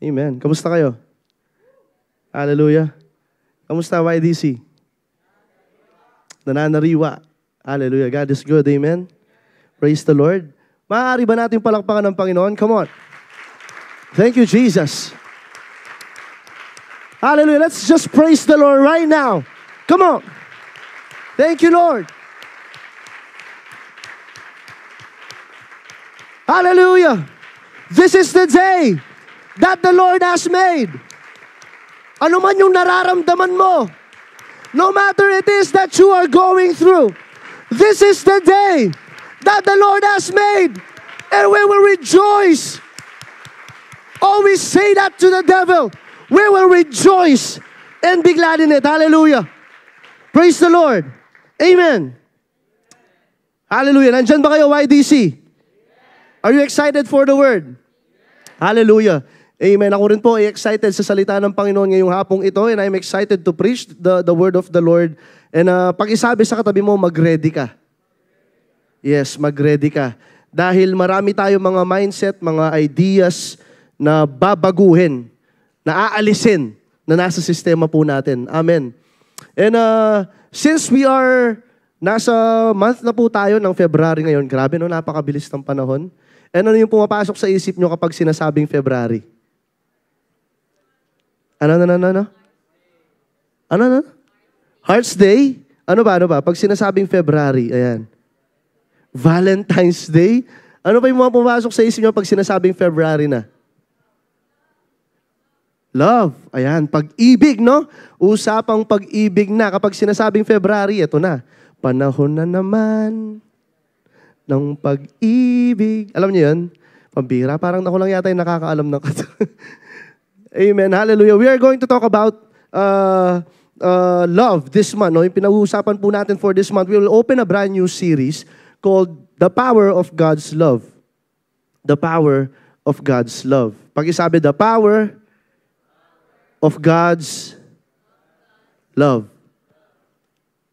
Amen. Kamusta kayo? Hallelujah. Kamusta YDC? Nananariwa. Hallelujah. God is good. Amen. Praise the Lord. Maaari ba natin palakpakan ng Panginoon? Come on. Thank you, Jesus. Hallelujah. Let's just praise the Lord right now. Come on. Thank you, Lord. Hallelujah. This is the day that the Lord has made. Ano man yung nararamdaman mo, no matter it is that you are going through, this is the day that the Lord has made, and we will rejoice. Always say that to the devil. We will rejoice and be glad in it. Hallelujah. Praise the Lord. Amen. Hallelujah. Nandyan ba kayo, YDC? Are you excited for the word? Hallelujah. Amen. Ako rin po ay excited sa salita ng Panginoon ngayong hapong ito, and I'm excited to preach the word of the Lord. And pag-isabi sa katabi mo, mag-ready ka. Yes, mag-ready ka. Dahil marami tayong mga mindset, mga ideas na babaguhin, na aalisin, na nasa sistema po natin. Amen. And since we are nasa month na po tayo ng February ngayon, grabe no, napakabilis ng panahon. And ano yung pumapasok sa isip nyo kapag sinasabing February? Ano? Heart's Day? Ano ba? Pag sinasabing February, ayan. Valentine's Day? Ano ba yung mga pumapasok sa isip nyo pag sinasabing February na? Love. Ayan, pag-ibig, no? Usapang pag-ibig na. Kapag sinasabing February, ito na. Panahon na naman ng pag-ibig. Alam niyo yun? Pambira. Parang ako lang yata yung nakakaalam ng kata. Amen. Hallelujah. We are going to talk about love this month. No? Yung pinag-uusapan po natin for this month, we will open a brand new series called The Power of God's Love. The Power of God's Love. Pag-isabi, the power of God's love.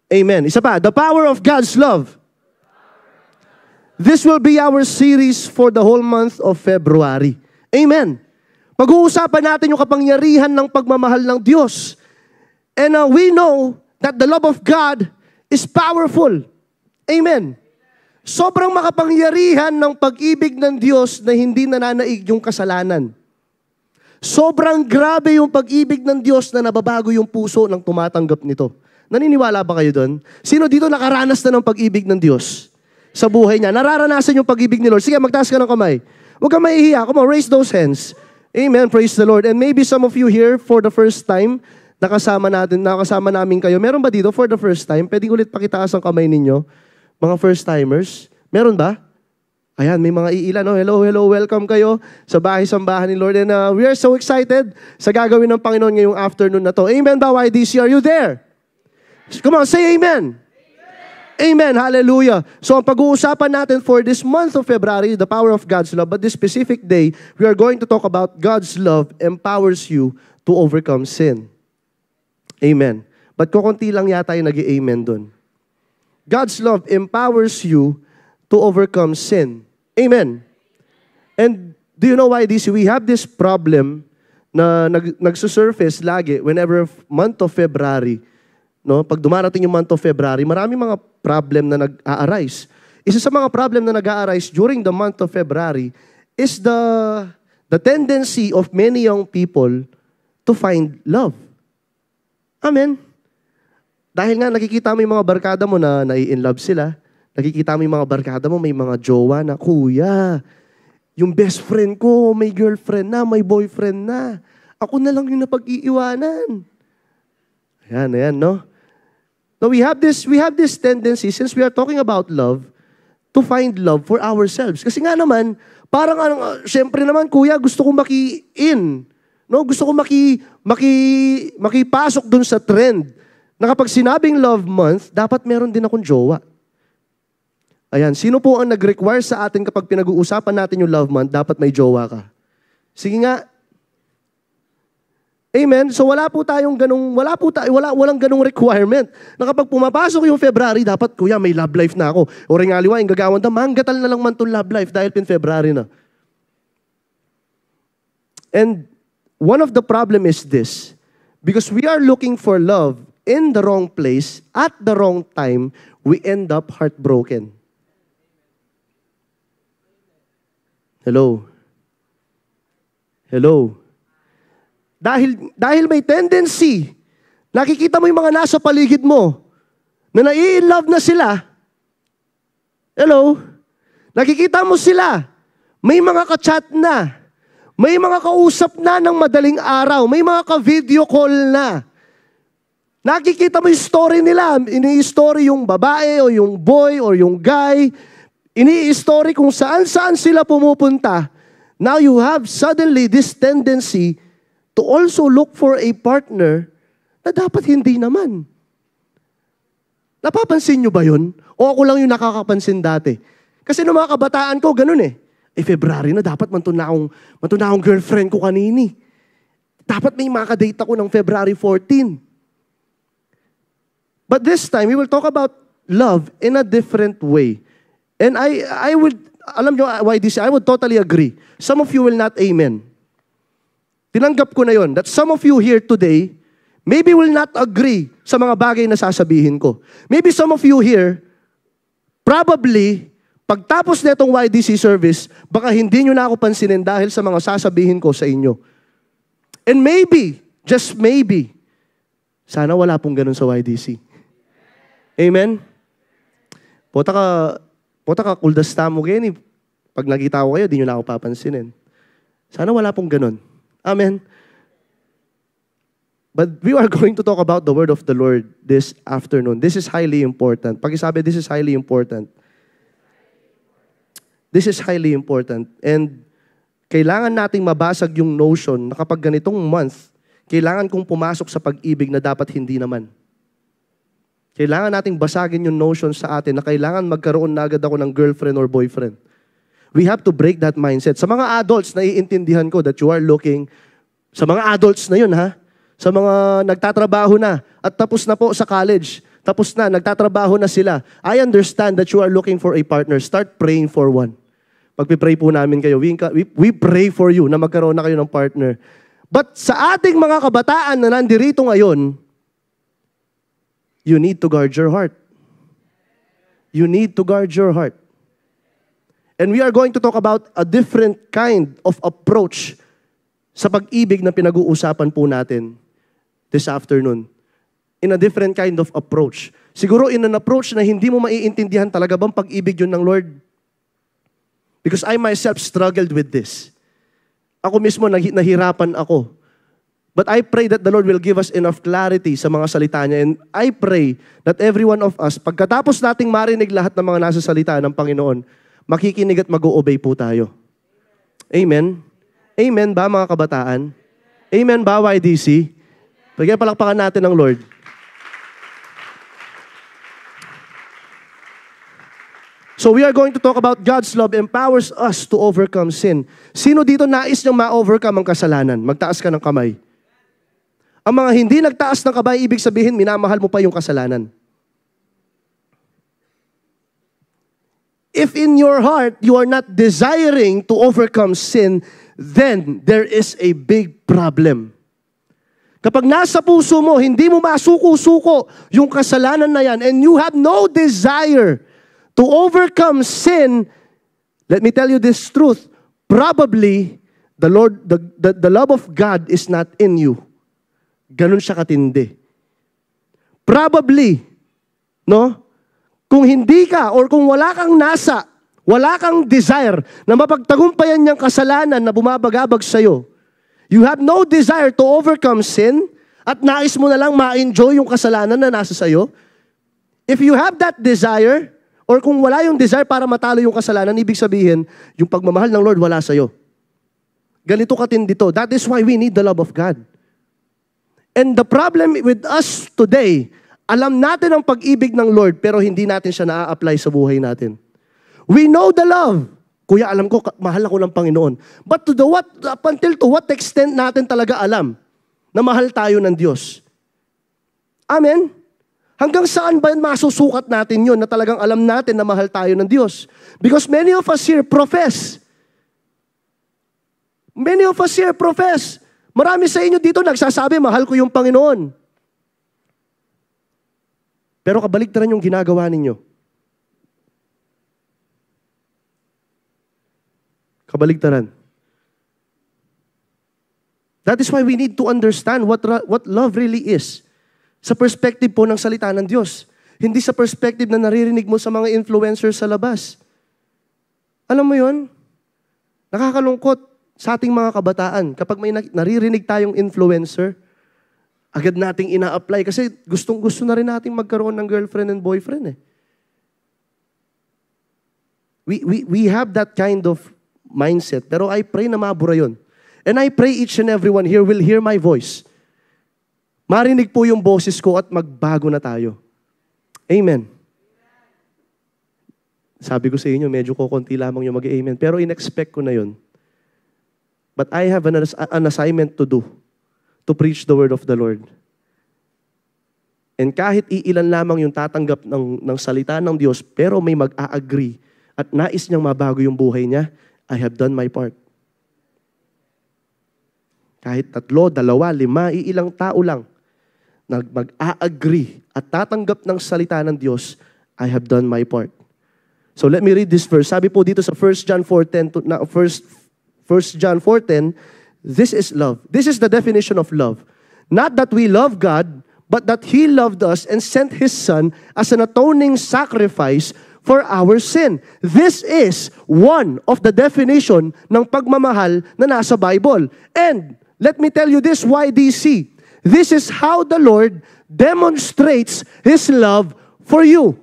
Amen. Isa pa, the power of God's love. This will be our series for the whole month of February. Amen. Pag-uusapan natin yung kapangyarihan ng pagmamahal ng Diyos. And we know that the love of God is powerful. Amen. Sobrang makapangyarihan ng pag-ibig ng Diyos na hindi nananaig yung kasalanan. Sobrang grabe yung pag-ibig ng Diyos na nababago yung puso ng tumatanggap nito. Naniniwala ba kayo doon? Sino dito nakaranas na ng pag-ibig ng Diyos sa buhay niya? Nararanasan yung pag-ibig ni Lord. Sige, magtaas ka ng kamay. Huwag kang mahihiya. Come on, raise those hands. Amen. Praise the Lord. And maybe some of you here for the first time, nakasama namin kayo. Meron ba dito for the first time? Pwede ulit pakitaas ang kamay ninyo. Mga first-timers. Meron ba? Ayan, may mga iilan. No? Hello, welcome kayo sa bahay-sambahan ni Lord. And we are so excited sa gagawin ng Panginoon ngayong afternoon na to. Amen ba, YDC? Are you there? Come on, say amen. Amen. Hallelujah. So, ang pag-uusapan natin for this month of February, the power of God's love, but this specific day, we are going to talk about God's love empowers you to overcome sin. Amen. But kukunti lang yata yung nag-i-amen dun. God's love empowers you to overcome sin. Amen. And do you know why this? We have this problem na nagsusurface lagi whenever month of February. No, pag dumarating yung month of February, maraming mga problem na nag-a-arise. Isa sa mga problem na nag-a-arise during the month of February is the tendency of many young people to find love. Amen. Dahil nga nakikita mo yung mga barkada mo na nai-in-love sila, nakikita mo yung mga barkada mo, may mga jowa na, kuya, yung best friend ko, may girlfriend na, may boyfriend na. Ako na lang yung napag-iiwanan. Ayan, no? So we have this tendency, since we are talking about love, to find love for ourselves. Kasi nga naman, parang syempre naman, kuya, gusto kong maki-in. No? Gusto kong makipasok dun sa trend na kapag sinabing love month, dapat meron din akong jowa. Ayan, sino po ang nag-require sa atin kapag pinag-uusapan natin yung love month, dapat may jowa ka? Sige nga. Amen. So walang ganung requirement na kapag pumapasok yung February, dapat, kuya, may love life na ako. O ring aliwa, yung gagawin, manggatal na lang man itong love life dahil pin February na. And one of the problem is this, because we are looking for love in the wrong place, at the wrong time, we end up heartbroken. Hello? Hello? Dahil may tendency, nakikita mo yung mga nasa paligid mo, na nai-in-love na sila. Hello? Nakikita mo sila, may mga ka-chat na, may mga kausap na ng madaling araw, may mga ka-video call na. Nakikita mo yung story nila, ini-story yung babae o yung boy o yung guy, ini-story kung saan-saan sila pumupunta. Now you have suddenly this tendency to also look for a partner na dapat hindi naman. Napapansin nyo ba yun? O ako lang yung nakakapansin dati? Kasi nung mga kabataan ko, ganun eh. February na, dapat mantuna akong girlfriend ko kanini. Dapat may makadate ako ng February 14. But this time, we will talk about love in a different way. And I would, alam nyo why this, I would totally agree. Some of you will not amen. Tinanggap ko na yon that some of you here today, maybe will not agree sa mga bagay na sasabihin ko. Maybe some of you here, probably, pagtapos netong YDC service, baka hindi nyo na ako pansinin dahil sa mga sasabihin ko sa inyo. And maybe, just maybe, sana wala pong ganun sa YDC. Amen? Pota ka kuldasta mo kayo. Pag nakita ko kayo, di nyo na ako papansinin. Sana wala pong ganun. Amen? But we are going to talk about the word of the Lord this afternoon. This is highly important. Pag-isabi, this is highly important. This is highly important. And kailangan nating mabasag yung notion na kapag ganitong month, kailangan kong pumasok sa pag-ibig na dapat hindi naman. Kailangan nating basagin yung notion sa atin na kailangan magkaroon na agad ako ng girlfriend or boyfriend. We have to break that mindset. Sa mga adults, naiintindihan ko that you are looking, sa mga adults na yun ha, sa mga nagtatrabaho na at tapos na po sa college, tapos na, nagtatrabaho na sila. I understand that you are looking for a partner. Start praying for one. Pagpipray po namin kayo, we pray for you na magkaroon na kayo ng partner. But sa ating mga kabataan na nandirito ngayon, you need to guard your heart. You need to guard your heart. And we are going to talk about a different kind of approach sa pag-ibig na pinag-uusapan po natin this afternoon. In a different kind of approach. Siguro in an approach na hindi mo maiintindihan talaga bang pag-ibig yun ng Lord. Because I myself struggled with this. Ako mismo nahirapan ako. But I pray that the Lord will give us enough clarity sa mga salita niya. And I pray that every one of us, pagkatapos nating marinig lahat ng mga nasa salita ng Panginoon, makikinig at mag-o-obey po tayo. Amen? Amen ba mga kabataan? Amen ba YDC? Pagkaya palakpakan natin ang Lord. So we are going to talk about God's love empowers us to overcome sin. Sino dito nais niyang ma-overcome ang kasalanan? Magtaas ka ng kamay. Ang mga hindi nagtaas ng kamay, ibig sabihin, minamahal mo pa yung kasalanan. If in your heart, you are not desiring to overcome sin, then there is a big problem. Kapag nasa puso mo, hindi mo masuko-suko yung kasalanan na yan, and you have no desire to overcome sin, let me tell you this truth, probably the love of God is not in you. Ganun siya katindi. Probably, no? Kung hindi ka or kung wala kang desire na mapagtagumpayan niyang kasalanan na bumabagabag sa'yo, you have no desire to overcome sin at nais mo na lang ma-enjoy yung kasalanan na nasa sa'yo, if you have that desire, or kung wala yung desire para matalo yung kasalanan, ibig sabihin, yung pagmamahal ng Lord wala sa'yo. Ganito katindi to. That is why we need the love of God. And the problem with us today, alam natin ang pag-ibig ng Lord, pero hindi natin siya na-apply sa buhay natin. We know the love. Kuya, alam ko, mahal ako ng Panginoon. But up until to what extent natin talaga alam na mahal tayo ng Diyos? Amen? Hanggang saan ba masusukat natin yun na talagang alam natin na mahal tayo ng Diyos? Because many of us here profess Many of us here profess. Marami sa inyo dito nagsasabi, mahal ko yung Panginoon. Pero kabaligtaran yung ginagawa ninyo. Kabaligtaran. That is why we need to understand what love really is. Sa perspective po ng salita ng Diyos. Hindi sa perspective na naririnig mo sa mga influencers sa labas. Alam mo yon? Nakakalungkot sa ating mga kabataan. Kapag may naririnig tayong influencer, agad nating ina-apply kasi gustong-gusto na rin nating magkaroon ng girlfriend and boyfriend eh. We have that kind of mindset. Pero I pray na mabura yun. And I pray each and everyone here will hear my voice. Marinig po yung boses ko at magbago na tayo. Amen. Sabi ko sa inyo, medyo kukunti lamang yung mag-amen. Pero in-expect ko na yun. But I have an assignment to do. To preach the word of the Lord. And kahit iilan lamang yung tatanggap ng salita ng Diyos, pero may mag-a-agree at nais niyang mabago yung buhay niya, I have done my part. Kahit 3, 2, 5, iilang tao lang mag-a-agree at tatanggap ng salita ng Diyos, I have done my part. So let me read this verse. Sabi po dito sa 1 John 4:10, this is love. This is the definition of love. Not that we love God, but that He loved us and sent His Son as an atoning sacrifice for our sin. This is one of the definition ng pagmamahal na nasa Bible. And let me tell you this, YDC. This is how the Lord demonstrates His love for you.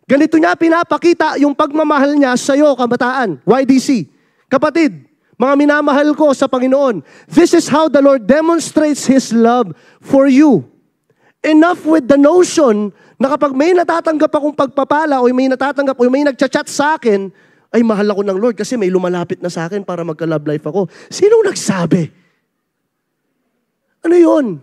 Ganito niya pinapakita yung pagmamahal niya sa iyo, kabataan, YDC. Kapatid, mga minamahal ko sa Panginoon, this is how the Lord demonstrates His love for you. Enough with the notion na kapag may natatanggap akong pagpapala o may natatanggap o may nagchat-chat sa akin, ay mahal ako ng Lord kasi may lumalapit na sa akin para magka-love life ako. Sinong nagsabi? Ano yun?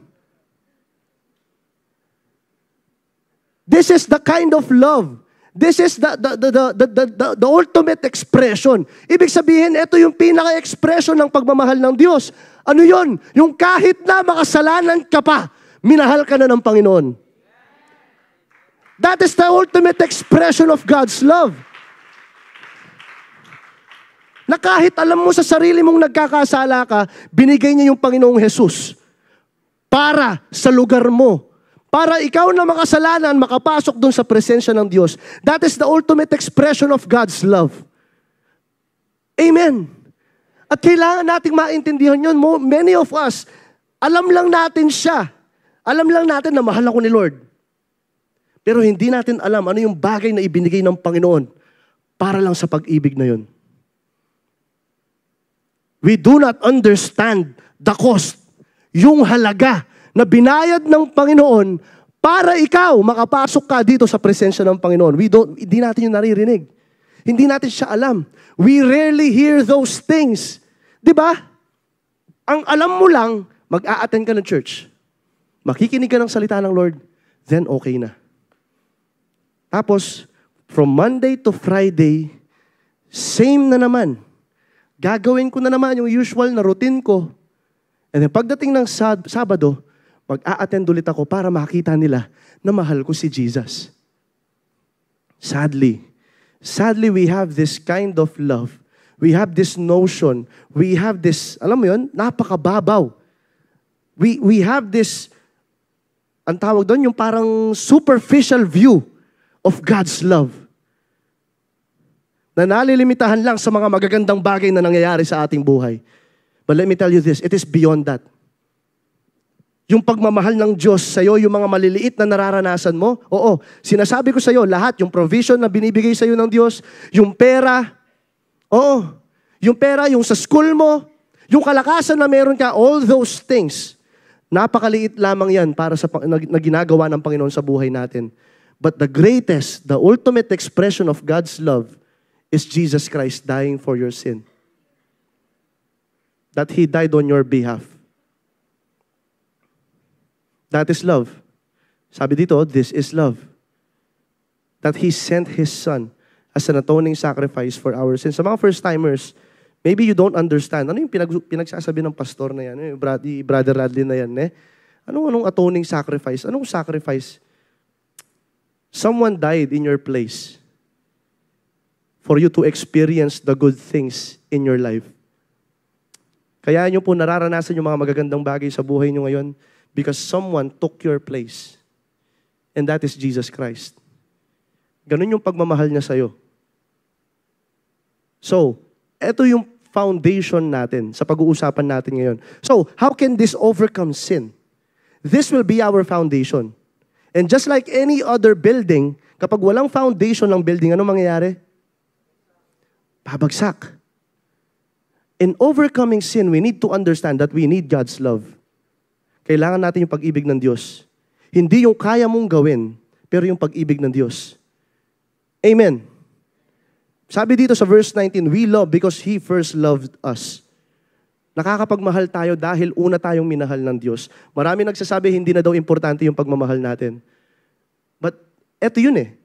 This is the kind of love. This is the ultimate expression. Ibig sabihin, ito yung pinaka-expression ng pagmamahal ng Diyos. Ano yun? Yung kahit na makasalanan ka pa, minahal ka na ng Panginoon. That is the ultimate expression of God's love. Na kahit alam mo sa sarili mong nagkakasala ka, binigay niya yung Panginoong Jesus para sa lugar mo. Para ikaw na makasalanan, makapasok dun sa presensya ng Diyos. That is the ultimate expression of God's love. Amen. At kailangan nating maintindihan yun. Many of us, alam lang natin siya. Alam lang natin na mahal ako ni Lord. Pero hindi natin alam ano yung bagay na ibinigay ng Panginoon para lang sa pag-ibig na yun. We do not understand the cost, yung halaga na binayad ng Panginoon para ikaw makapasok ka dito sa presensya ng Panginoon. Hindi natin yung naririnig. Hindi natin siya alam. We rarely hear those things. Diba? Ang alam mo lang, mag-a-attend ka ng church. Makikinig ka ng salita ng Lord, then okay na. Tapos, from Monday to Friday, same na naman. Gagawin ko na naman yung usual na routine ko. And then pagdating ng Sabado, mag-a-attend ulit ako para makita nila na mahal ko si Jesus. Sadly, we have this kind of love. We have this notion. We have this, alam mo yun, napakababaw. We have this, ang tawag doon, yung parang superficial view of God's love. Na nalilimitahan lang sa mga magagandang bagay na nangyayari sa ating buhay. But let me tell you this, it is beyond that. Yung pagmamahal ng Diyos sa'yo, yung mga maliliit na nararanasan mo, oo, sinasabi ko sa'yo, lahat, yung provision na binibigay sa'yo ng Diyos, yung pera, oo, yung pera, yung sa school mo, yung kalakasan na meron ka, all those things, napakaliit lamang yan para sa na ginagawa ng Panginoon sa buhay natin. But the greatest, the ultimate expression of God's love is Jesus Christ dying for your sin. That He died on your behalf. That is love. Sabi dito, this is love. That He sent His Son as an atoning sacrifice for our sins. Sa mga first-timers, Maybe you don't understand. Ano yung pinagsasabi ng pastor na yan? Yung Brother Radley na yan, eh? Anong atoning sacrifice? Anong sacrifice? Someone died in your place for you to experience the good things in your life. Kaya nyo po nararanasan yung mga magagandang bagay sa buhay nyo ngayon because someone took your place. And that is Jesus Christ. Ganun yung pagmamahal niya sa'yo. So, ito yung foundation natin sa pag-uusapan natin ngayon. So, how can this overcome sin? This will be our foundation. And just like any other building, kapag walang foundation ng building, ano mangyayari? Babagsak. In overcoming sin, we need to understand that we need God's love. Kailangan natin yung pag-ibig ng Diyos. Hindi yung kaya mong gawin, pero yung pag-ibig ng Diyos. Amen. Sabi dito sa verse 19, we love because He first loved us. Nakakapagmahal tayo dahil una tayong minahal ng Diyos. Marami nagsasabi, hindi na daw importante yung pagmamahal natin. But, eto yun eh.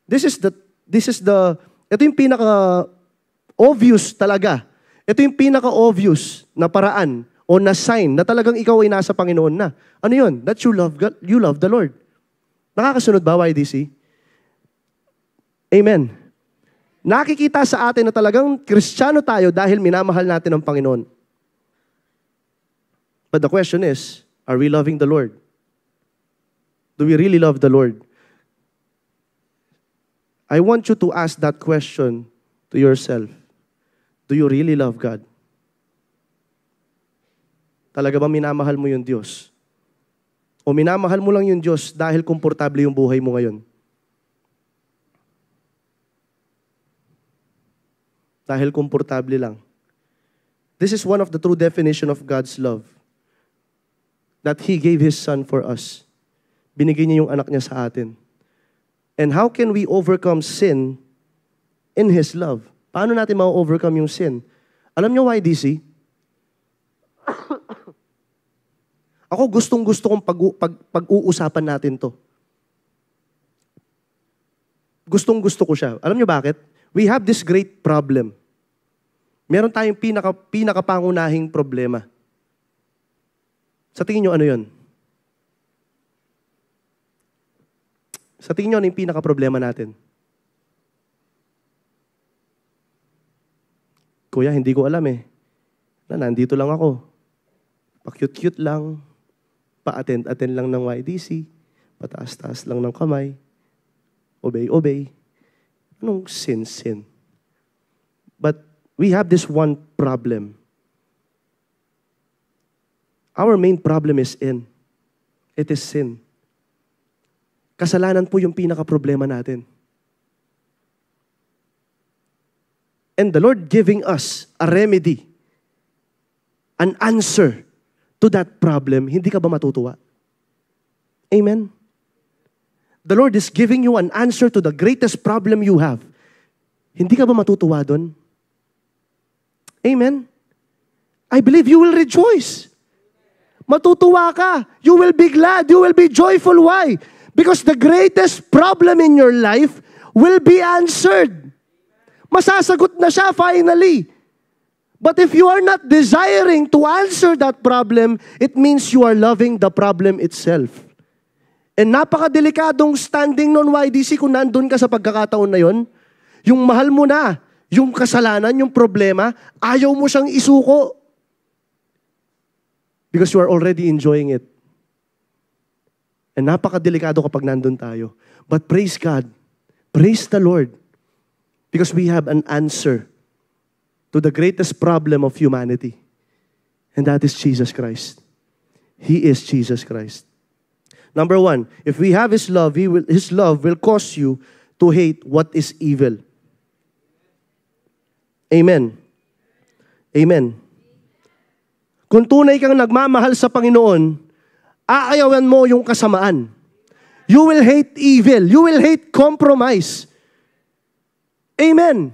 Ito yung pinaka-obvious talaga. Ito yung pinaka-obvious na paraan o na sign na talagang ikaw ay nasa Panginoon na. Ano yun? That you love God, you love the Lord. Nakakasunod ba, YDC? Amen. Nakikita sa atin na talagang Kristiyano tayo dahil minamahal natin ang Panginoon. But the question is, are we loving the Lord? Do we really love the Lord? I want you to ask that question to yourself. Do you really love God? Talaga ba minamahal mo yung Diyos? O minamahal mo lang yung Diyos dahil komportable yung buhay mo ngayon? Dahil komportable lang. This is one of the true definition of God's love. That He gave His Son for us. Binigay niya yung anak niya sa atin. And how can we overcome sin in His love? Paano natin ma-overcome yung sin? Alam niyo, YDC? Ako gustong-gusto kong pag-uusapan natin to. Gustong-gusto ko siya. Alam niyo bakit? We have this great problem. Meron tayong pinakapangunahing problema. Sa tingin niyo, ano yun? Sa tingin niyo, ano yung pinaka-problema natin? Kuya, hindi ko alam eh. Nandito lang ako. Pa-cute-cute lang. Pa-attend-attend lang ng YDC. Pataas-taas lang ng kamay. Obey-obey. Anong sin? But we have this one problem. Our main problem is sin. It is sin. Kasalanan po yung pinaka-problema natin. And the Lord giving us a remedy, an answer to that problem, hindi ka ba matutuwa? Amen? The Lord is giving you an answer to the greatest problem you have. Hindi ka ba matutuwa doon? Amen? I believe you will rejoice. Matutuwa ka. You will be glad. You will be joyful. Why? Because the greatest problem in your life will be answered. Masasagot na siya finally. But if you are not desiring to answer that problem, it means you are loving the problem itself. And napakadelikadong standing non YDC kung nandun ka sa pagkakataon na yon. Yung mahal mo na, yung kasalanan, yung problema, ayaw mo siyang isuko. Because you are already enjoying it. And napakadelikado kapag nandun tayo. But praise God. Praise the Lord. Because we have an answer to the greatest problem of humanity. And that is Jesus Christ. He is Jesus Christ. Number one, if we have His love, His love will cause you to hate what is evil. Amen. Amen. Kung tunay kang nagmamahal sa Panginoon, aayawan mo yung kasamaan. You will hate evil. You will hate compromise. Amen.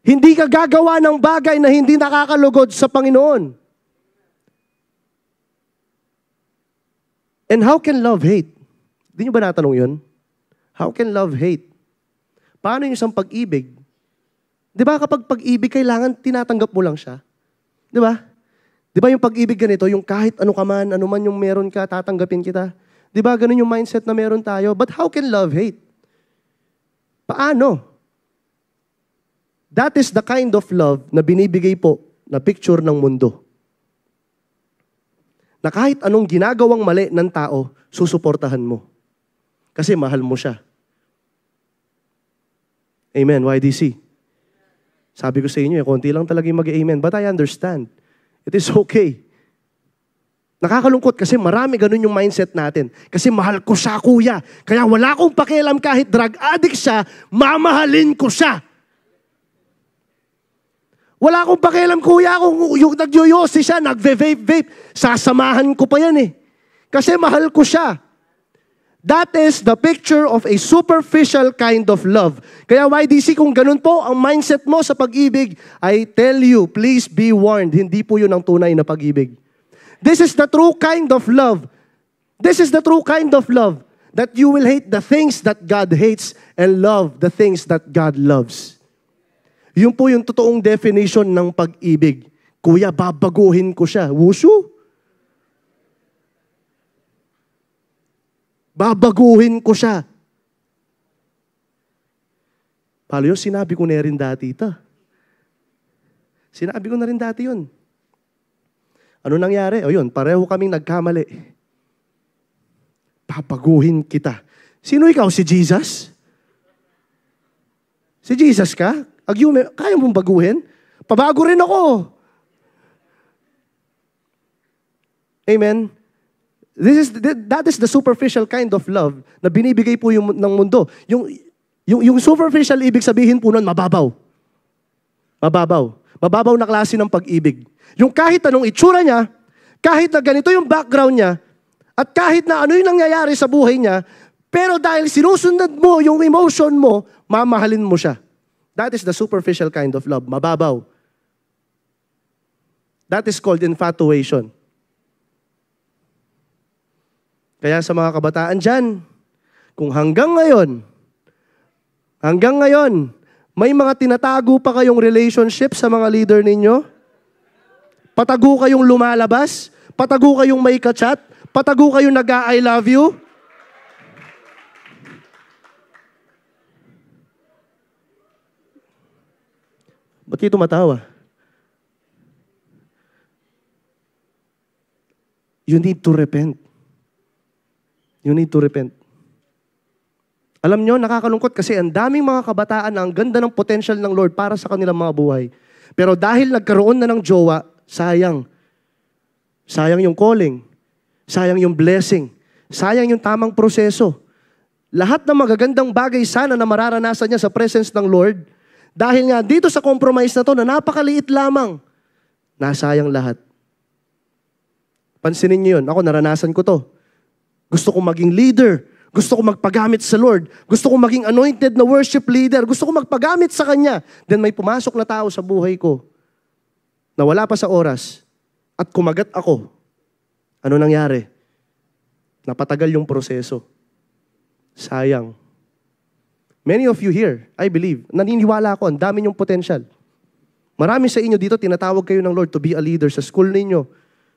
Hindi ka gagawa ng bagay na hindi nakakalugod sa Panginoon. And how can love hate? Hindi nyo ba natanong yun? How can love hate? Paano yung isang pag-ibig Di ba kapag pag-ibig, kailangan tinatanggap mo lang siya? Di ba? Di ba yung pag-ibig ganito, yung kahit ano ka man, ano man yung meron ka, tatanggapin kita. Di ba ganun yung mindset na meron tayo? But how can love hate? Paano? That is the kind of love na binibigay po na picture ng mundo. Na kahit anong ginagawang mali ng tao, susuportahan mo. Kasi mahal mo siya. Amen, YDC. Sabi ko sa inyo, konti lang talaga yung mag-amen. But I understand. It is okay. Nakakalungkot kasi marami ganun yung mindset natin. Kasi mahal ko siya, kuya. Kaya wala akong pakialam kahit drug addict siya, mamahalin ko siya. Wala akong pakialam, kuya, kung yung nagyoyosi siya, nagve-vape-vape. Sasamahan ko pa yan eh. Kasi mahal ko siya. That is the picture of a superficial kind of love. Kaya YDC, kung ganun po ang mindset mo sa pag-ibig, I tell you, please be warned, hindi po yun ang tunay na pag-ibig. This is the true kind of love. This is the true kind of love. That you will hate the things that God hates and love the things that God loves. Yun po yung totoong definition ng pag-ibig. Kuya, babaguhin ko siya. Wushu? Babaguhin ko siya. Palo yun, sinabi ko na rin dati ito. Sinabi ko na rin dati yun. Ano nangyari? O yun, pareho kaming nagkamali. Babaguhin kita. Sino ikaw? Si Jesus? Si Jesus ka? Kaya mong baguhin? Pabago rin ako. Amen? That is the superficial kind of love na binibigay po ng mundo. Yung superficial, ibig sabihin po nun, mababaw. Mababaw. Mababaw na klase ng pag-ibig. Yung kahit anong itsura niya, kahit na ganito yung background niya, at kahit na ano yung nangyayari sa buhay niya, pero dahil sinusunod mo yung emotion mo, mamahalin mo siya. That is the superficial kind of love. Mababaw. That is called infatuation. Kaya sa mga kabataan dyan, kung hanggang ngayon, may mga tinatago pa kayong relationship sa mga leader ninyo, patago kayong lumalabas, patago kayong may kachat, patago kayong nag-I love you, ba't kayo tumatawa? You need to repent. You need to repent. Alam nyo, nakakalungkot kasi ang daming mga kabataan na ang ganda ng potential ng Lord para sa kanilang mga buhay. Pero dahil nagkaroon na ng jowa, sayang. Sayang yung calling. Sayang yung blessing. Sayang yung tamang proseso. Lahat ng magagandang bagay sana na mararanasan niya sa presence ng Lord, dahil nga dito sa compromise na to na napakaliit lamang, nasayang lahat. Pansinin niyo yun. Ako, naranasan ko to. Gusto kong maging leader. Gusto kong magpagamit sa Lord. Gusto kong maging anointed na worship leader. Gusto kong magpagamit sa Kanya. Then may pumasok na tao sa buhay ko na wala pa sa oras at kumagat ako. Ano nangyari? Napatagal yung proseso. Sayang. Many of you here, I believe, naniniwala ako, ang dami niyong potential. Marami sa inyo dito, tinatawag kayo ng Lord to be a leader sa school ninyo,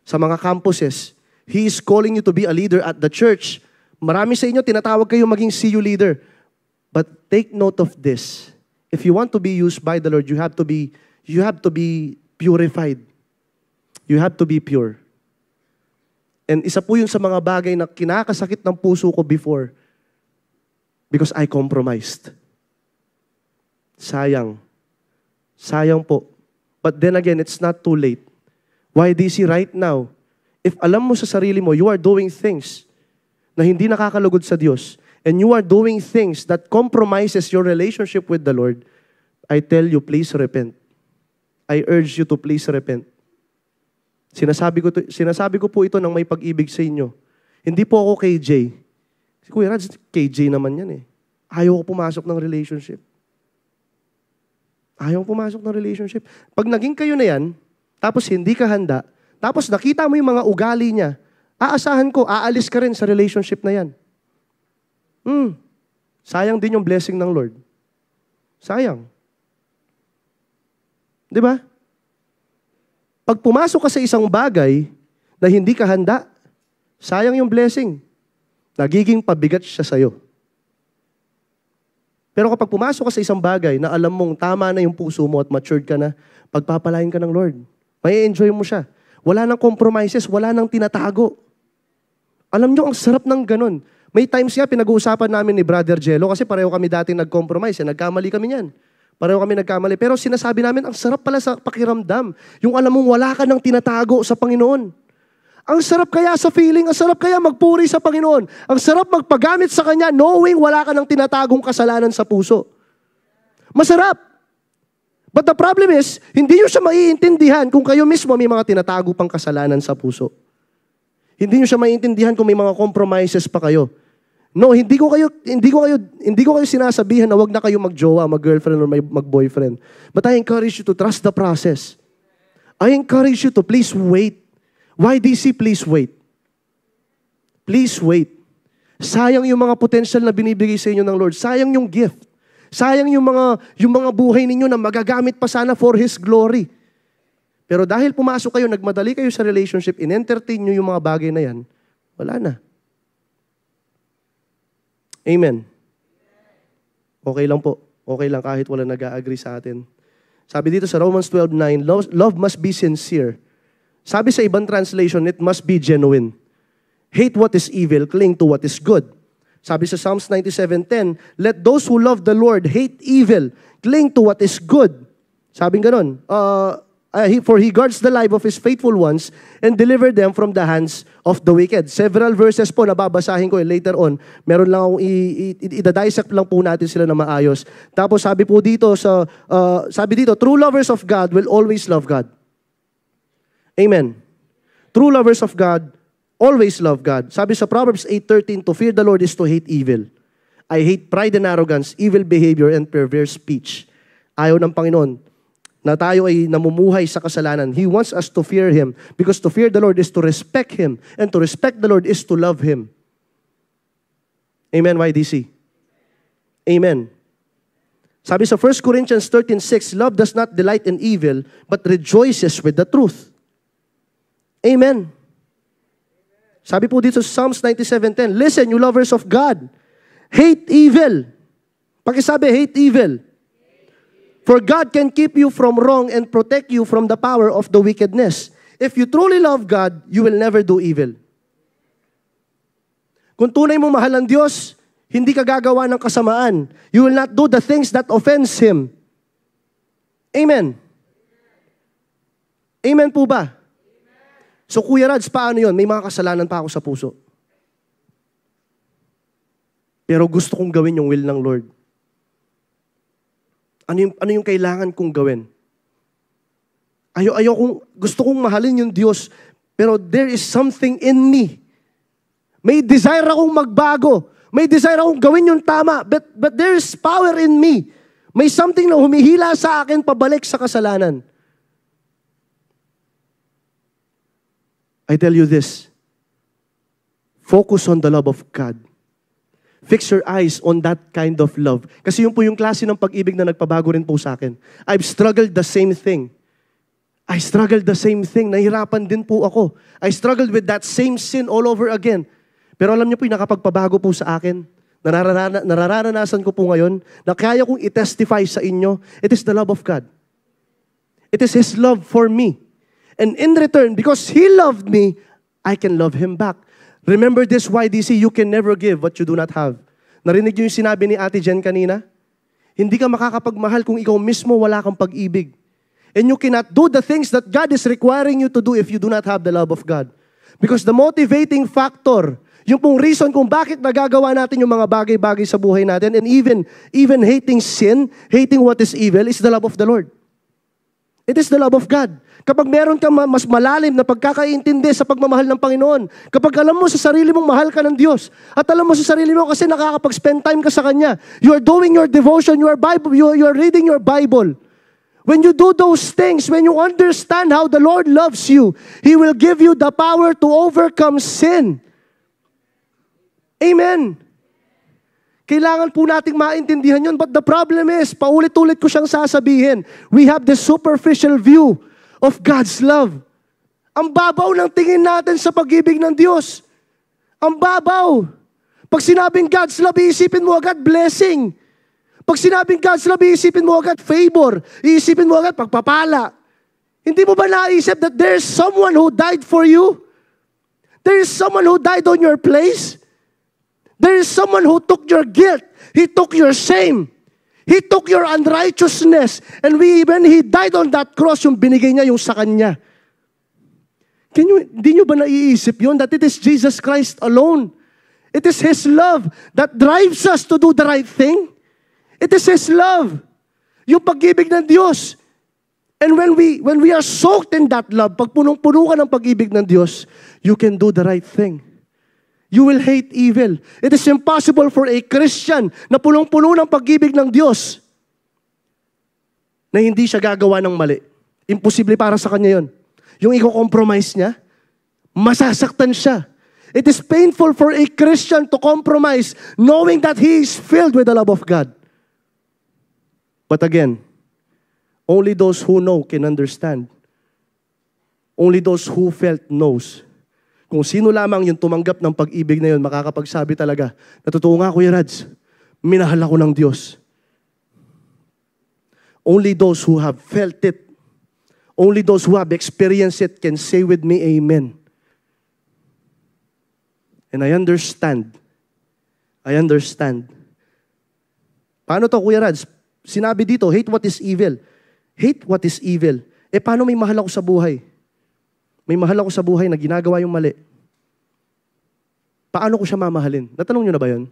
sa mga campuses. He is calling you to be a leader at the church. Marami sa inyo, tinatawag kayo maging CU leader. But take note of this. If you want to be used by the Lord, you have to be purified. You have to be pure. And isa po yun sa mga bagay na kinakasakit ng puso ko before. Because I compromised. Sayang. Sayang po. But then again, it's not too late. YDC right now, if alam mo sa sarili mo, you are doing things na hindi nakakalugod sa Diyos, and you are doing things that compromises your relationship with the Lord, I tell you, please repent. I urge you to please repent. Sinasabi ko po ito ng may pag-ibig sa inyo. Hindi po ako KJ. Si Kuya Raj, KJ naman yan eh. Ayaw ko pumasok ng relationship. Ayaw ko pumasok ng relationship. Pag naging kayo na yan, tapos hindi ka handa, tapos nakita mo yung mga ugali niya, aasahan ko, aalis ka rin sa relationship na yan. Sayang din yung blessing ng Lord. Sayang. Di ba? Pag pumasok ka sa isang bagay na hindi ka handa, sayang yung blessing. Nagiging pabigat siya sa'yo. Pero kapag pumasok ka sa isang bagay na alam mong tama na yung puso mo at matured ka na, pagpapalain ka ng Lord. May enjoy mo siya. Wala nang compromises, wala nang tinatago. Alam nyo, ang sarap ng ganun. May times nga, pinag-uusapan namin ni Brother Jello kasi pareho kami dating nag-compromise. Nagkamali kami niyan. Pareho kami nagkamali. Pero sinasabi namin, ang sarap pala sa pakiramdam. Yung alam mong wala ka nang tinatago sa Panginoon. Ang sarap kaya sa feeling, ang sarap kaya magpuri sa Panginoon. Ang sarap magpagamit sa Kanya knowing wala ka nang tinatagong kasalanan sa puso. Masarap. But the problem is, hindi nyo siya maiintindihan kung kayo mismo may mga tinatago pang kasalanan sa puso. Hindi nyo siya maiintindihan kung may mga compromises pa kayo. No, hindi ko kayo sinasabihan na wag na kayo magjowa, mag-girlfriend or mag-boyfriend. But I encourage you to trust the process. I encourage you to please wait. YDC, please wait. Please wait. Sayang yung mga potential na binibigay sa inyo ng Lord. Sayang yung gift. Sayang yung mga buhay ninyo na magagamit pa sana for His glory. Pero dahil pumasok kayo, nagmadali kayo sa relationship, in-entertain nyo yung mga bagay na yan, wala na. Amen. Okay lang po. Okay lang kahit wala nag-a-agree sa atin. Sabi dito sa Romans 12:9, love must be sincere. Sabi sa ibang translation, it must be genuine. Hate what is evil, cling to what is good. Sabi sa Psalms 97:10, let those who love the Lord hate evil, cling to what is good. Sabi ganon, for He guards the life of His faithful ones and deliver them from the hands of the wicked. Several verses po na babasahin ko later on. Meron lang akong i-dissect lang po natin sila na maayos. Tapos sabi po dito, true lovers of God will always love God. Amen. True lovers of God always love God. Sabi sa Proverbs 8:13, to fear the Lord is to hate evil. I hate pride and arrogance, evil behavior, and perverse speech. Ayaw ng Panginoon na tayo ay namumuhay sa kasalanan. He wants us to fear Him because to fear the Lord is to respect Him and to respect the Lord is to love Him. Amen, YDC? Amen. Sabi sa 1 Corinthians 13:6, love does not delight in evil but rejoices with the truth. Amen. Sabi po dito sa Psalms 97:10, listen, you lovers of God, hate evil. Pakisabi, hate evil. For God can keep you from wrong and protect you from the power of the wickedness. If you truly love God, you will never do evil. Kung tunay mo mahal ang Diyos, hindi ka gagawa ng kasamaan. You will not do the things that offends Him. Amen. Amen po ba? So Kuya Rads, paano yun? May mga kasalanan pa ako sa puso. Pero gusto kong gawin yung will ng Lord. Ano yung kailangan kong gawin? Gusto kong mahalin yung Diyos, pero there is something in me. May desire akong magbago. May desire akong gawin yung tama, but there is power in me. May something na humihila sa akin pabalik sa kasalanan. I tell you this, focus on the love of God. Fix your eyes on that kind of love. Kasi yun po yung klase ng pag-ibig na nagpabago rin po sa akin. I've struggled the same thing. Nahirapan din po ako. I struggled with that same sin all over again. Pero alam niyo po yung nakapagpabago po sa akin. Nararanasan ko po ngayon na kaya kong i-testify sa inyo. It is the love of God. It is His love for me. And in return, because He loved me, I can love Him back. Remember this, YDC, you can never give what you do not have. Narinig niyo yung sinabi ni Ate Jen kanina? Hindi ka makakapagmahal kung ikaw mismo wala kang pag-ibig. And you cannot do the things that God is requiring you to do if you do not have the love of God. Because the motivating factor, yung pong reason kung bakit nagagawa natin yung mga bagay-bagay sa buhay natin, and even hating sin, hating what is evil, is the love of the Lord. It is the love of God. Kapag meron kang mas malalim na pagkakaintindi sa pagmamahal ng Panginoon, kapag alam mo sa sarili mong mahal ka ng Diyos, at alam mo sa sarili mo kasi nakakapag-spend time ka sa Kanya, you are doing your devotion, you are reading your Bible. When you do those things, when you understand how the Lord loves you, He will give you the power to overcome sin. Amen. Kailangan po nating maintindihan yun. But the problem is, paulit-ulit ko siyang sasabihin, we have this superficial view of God's love. Ang babaw ng tingin natin sa pag-ibig ng Diyos. Ang babaw. Pag sinabing God's love, iisipin mo agad blessing. Pag sinabing God's love, iisipin mo agad favor. Iisipin mo agad pagpapala. Hindi mo ba naisip that there's someone who died for you? There is someone who died on your place? There is someone who took your guilt. He took your shame. He took your unrighteousness. And when He died on that cross, yung binigay niya yung sa Kanya. Hindi nyo ba naiisip yun? That it is Jesus Christ alone. It is His love that drives us to do the right thing. It is His love. Yung pag-ibig ng Diyos. And when we are soaked in that love, pag punong-puno ka ng pag-ibig ng Diyos, you can do the right thing. You will hate evil. It is impossible for a Christian na punong-puno ng pag-ibig ng Diyos na hindi siya gagawa ng mali. Imposible para sa kanya yon. Yung i-compromise niya, masasaktan siya. It is painful for a Christian to compromise knowing that he is filled with the love of God. But again, only those who know can understand. Only those who felt knows. Kung sino lamang yung tumanggap ng pag-ibig na yun, makakapagsabi talaga, na totoo nga, Kuya Rads, minahal ako ng Diyos. Only those who have felt it, only those who have experienced it can say with me, Amen. And I understand. Paano to, Kuya Rads? Sinabi dito, hate what is evil. Hate what is evil. Paano may mahal ako sa buhay? May mahal ako sa buhay na ginagawa yung mali. Paano ko siya mamahalin? Natanong nyo na ba yun?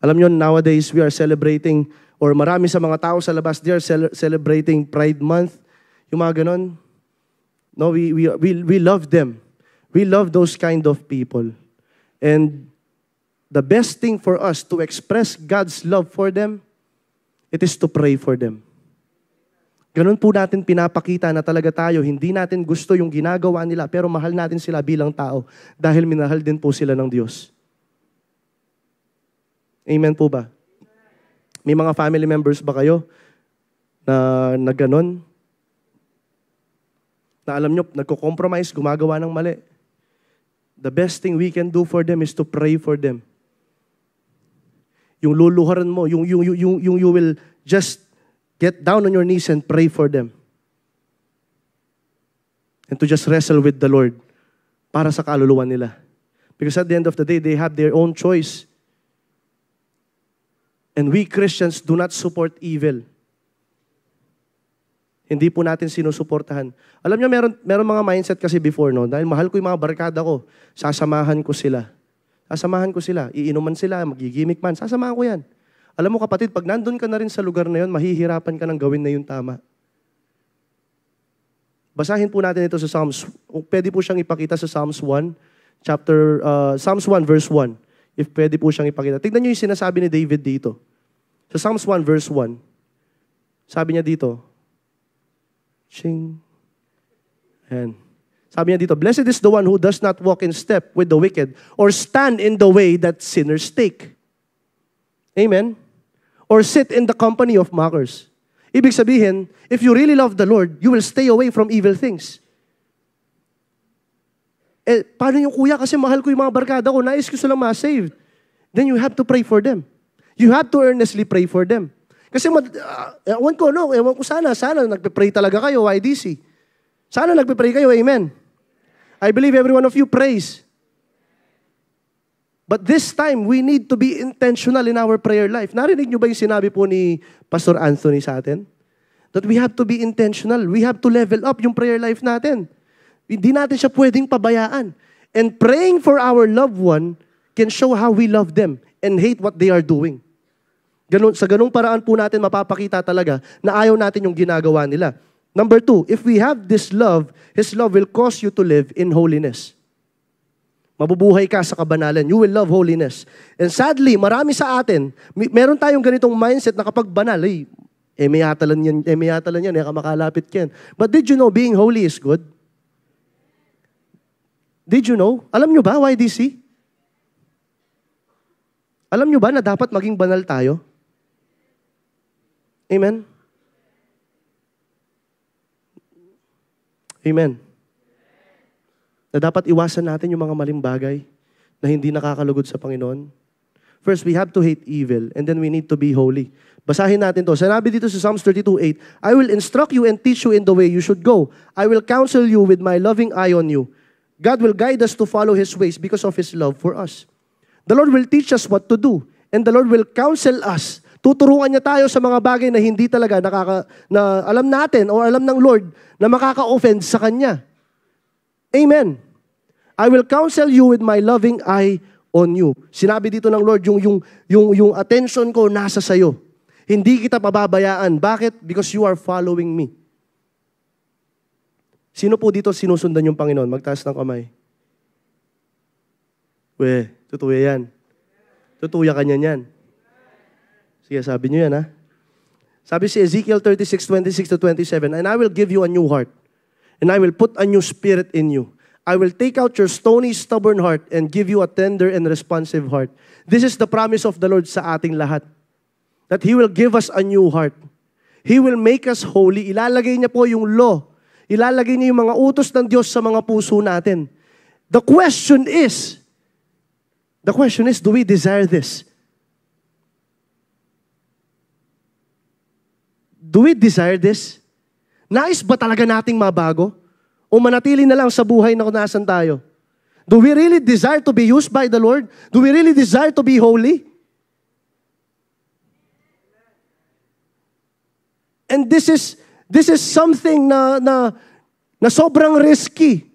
Alam nyo, nowadays we are celebrating, or marami sa mga tao sa labas, they are celebrating Pride Month. Yung mga ganon. No, we love them. We love those kind of people. And the best thing for us to express God's love for them, it is to pray for them. Ganun po natin pinapakita na talaga tayo, hindi natin gusto yung ginagawa nila, pero mahal natin sila bilang tao dahil minahal din po sila ng Diyos. Amen po ba? May mga family members ba kayo na ganun? Na alam nyo, nagko-compromise, gumagawa ng mali. The best thing we can do for them is to pray for them. Yung luluharan mo, yung you will just get down on your knees and pray for them. And to just wrestle with the Lord para sa kaluluwa nila. Because at the end of the day, they have their own choice. And we Christians do not support evil. Hindi po natin sinusuportahan. Alam niyo, meron mga mindset kasi before, no? Dahil mahal ko yung mga barkada ko, sasamahan ko sila. Iinuman sila, magigimik man, sasamahan ko yan. Alam mo kapatid, pag nandun ka na rin sa lugar na yun, mahihirapan ka ng gawin na yung tama. Basahin po natin ito sa Psalms. Pwede po siyang ipakita sa Psalms 1, Psalms 1 verse 1. If pwede po siyang ipakita. Tignan niyo yung sinasabi ni David dito. Sa Psalms 1 verse 1. Sabi niya dito, Ayan. Sabi niya dito, blessed is the one who does not walk in step with the wicked or stand in the way that sinners take. Amen? Or sit in the company of mockers. Ibig sabihin, if you really love the Lord, you will stay away from evil things. Paano yung kuya? Kasi mahal ko yung mga barkada ko, nais ko silang ma-save. Then you have to pray for them. You have to earnestly pray for them. Kasi, ewan ko sana nagpe-pray talaga kayo, YDC. Sana nagpe-pray kayo, amen. I believe every one of you prays. But this time, we need to be intentional in our prayer life. Narinig nyo ba yung sinabi po ni Pastor Anthony sa atin? That we have to be intentional. We have to level up yung prayer life natin. Hindi natin siya pwedeng pabayaan. And praying for our loved one can show how we love them and hate what they are doing. Sa ganung paraan po natin mapapakita talaga na ayaw natin yung ginagawa nila. Number 2, if we have this love, His love will cause you to live in holiness. Mabubuhay ka sa kabanalan. You will love holiness. And sadly, marami sa atin, meron tayong ganitong mindset na kapag banal, may hatalan yan, makalapit yan. But did you know being holy is good? Did you know? Alam nyo ba, YDC? Alam nyo ba na dapat maging banal tayo? Amen? Amen. Na dapat iwasan natin yung mga maling bagay na hindi nakakalugod sa Panginoon. First, we have to hate evil, and then we need to be holy. Basahin natin to. Sinabi dito sa Psalms 32:8, I will instruct you and teach you in the way you should go. I will counsel you with my loving eye on you. God will guide us to follow His ways because of His love for us. The Lord will teach us what to do, and the Lord will counsel us. Tuturuan niya tayo sa mga bagay na hindi talaga na alam natin o alam ng Lord na makaka-offend sa Kanya. Amen. I will counsel you with my loving eye on you. Sinabi dito ng Lord, yung attention ko nasa sayo. Hindi kita pababayaan. Bakit? Because you are following me. Sino po dito sinusundan yung Panginoon? Magtaas ng kamay. Tutuya yan. Tutuya ka niyan. Sige, sabi niyo yan, ha? Sabi si Ezekiel 36:26-27, and I will give you a new heart, and I will put a new spirit in you. I will take out your stony, stubborn heart and give you a tender and responsive heart. This is the promise of the Lord sa ating lahat. That He will give us a new heart. He will make us holy. Ilalagay niya po yung law. Ilalagay niya yung mga utos ng Diyos sa mga puso natin. The question is, do we desire this? Do we desire this? Nais ba talaga nating mabago? O manatili na lang sa buhay na kung nasan tayo? Do we really desire to be used by the Lord? Do we really desire to be holy? And this is something na sobrang risky.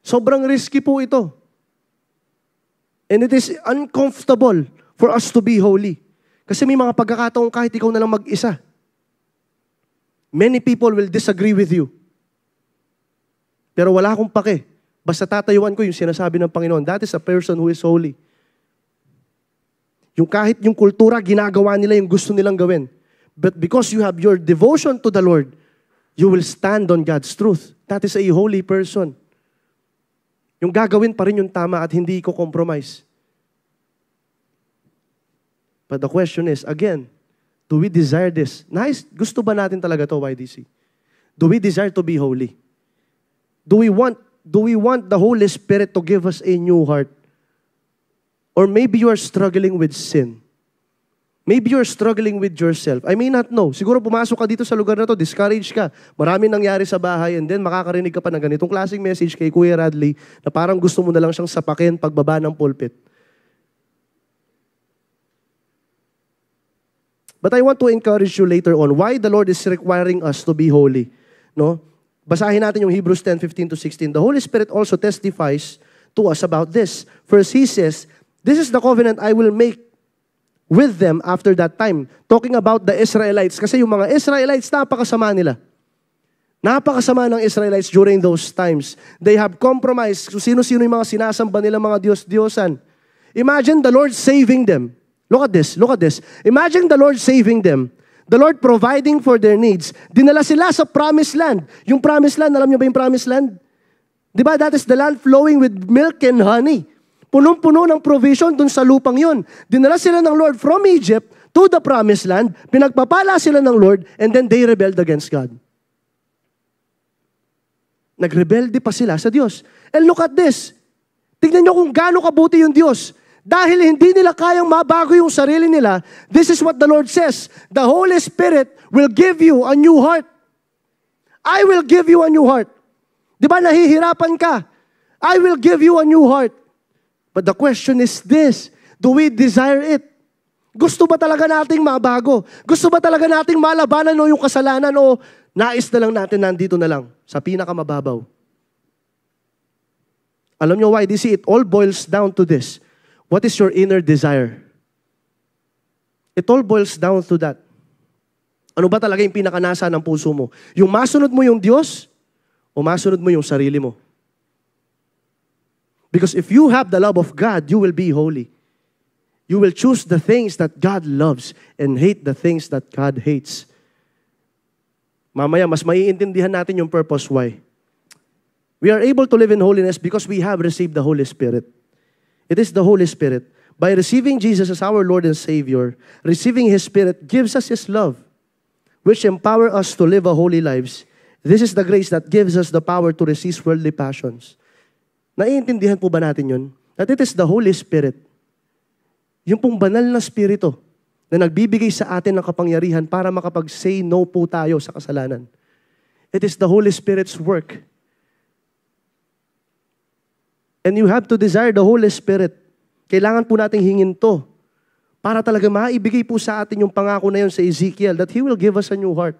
Sobrang risky po ito. And it is uncomfortable for us to be holy. Kasi may mga pagkakataong kahit ikaw na lang mag-isa. Many people will disagree with you. Pero wala akong pake. Basta tatayuan ko yung sinasabi ng Panginoon. That is a person who is holy. Yung kahit yung kultura, ginagawa nila yung gusto nilang gawin. But because you have your devotion to the Lord, you will stand on God's truth. That is a holy person. Yung gagawin pa rin yung tama at hindi ko compromise. But the question is, again, do we desire this? Nice. Gusto ba natin talaga to, YDC? Do we desire to be holy? Do we want the Holy Spirit to give us a new heart? Or maybe you are struggling with sin. Maybe you are struggling with yourself. I may not know. Siguro pumasok ka dito sa lugar na to, discouraged ka. Maraming nangyari sa bahay and then makakarinig ka pa ng ganitong klaseng message kay Kuya Radley na parang gusto mo na lang siyang sapakin pagbaba ng pulpit. But I want to encourage you later on why the Lord is requiring us to be holy. No? Basahin natin yung Hebrews 10:15-16. The Holy Spirit also testifies to us about this. First, He says, this is the covenant I will make with them after that time. Talking about the Israelites. Kasi yung mga Israelites, napakasama nila. Napakasama ng Israelites during those times. They have compromised. So sino-sino yung mga sinasamba nila mga Diyos-Diyosan. Imagine the Lord saving them. Look at this. Imagine the Lord saving them. The Lord providing for their needs. Dinala sila sa promised land. Yung promised land, alam niyo ba yung promised land? Di ba, that is the land flowing with milk and honey. Punong-puno ng provision dun sa lupang yun. Dinala sila ng Lord from Egypt to the promised land. Pinagpapala sila ng Lord and then they rebelled against God. Nagrebelde pa sila sa Diyos. And look at this. Tignan niyo kung gaano kabuti yung Diyos. Dahil hindi nila kayang mabago yung sarili nila, this is what the Lord says. The Holy Spirit will give you a new heart. I will give you a new heart. Di ba nahihirapan ka? I will give you a new heart. But the question is this, do we desire it? Gusto ba talaga nating mabago? Gusto ba talaga nating malabanan o yung kasalanan o nais na lang natin nandito na lang sa pinakamababaw? Alam nyo why? It all boils down to this. What is your inner desire? It all boils down to that. Ano ba talaga yung pinakanasa ng puso mo? Yung masunod mo yung Diyos o masunod mo yung sarili mo? Because if you have the love of God, you will be holy. You will choose the things that God loves and hate the things that God hates. Mamaya, mas maiintindihan natin yung purpose why. We are able to live in holiness because we have received the Holy Spirit. It is the Holy Spirit. By receiving Jesus as our Lord and Savior, receiving His Spirit gives us His love, which empower us to live a holy lives. This is the grace that gives us the power to resist worldly passions. Naiintindihan po ba natin yun? That it is the Holy Spirit. Yung pong banal na Spirito na nagbibigay sa atin ng kapangyarihan para makapag-say no po tayo sa kasalanan. It is the Holy Spirit's work. And you have to desire the Holy Spirit. Kailangan po nating hingin to para talaga maibigay po sa atin yung pangako na yun sa Ezekiel that He will give us a new heart.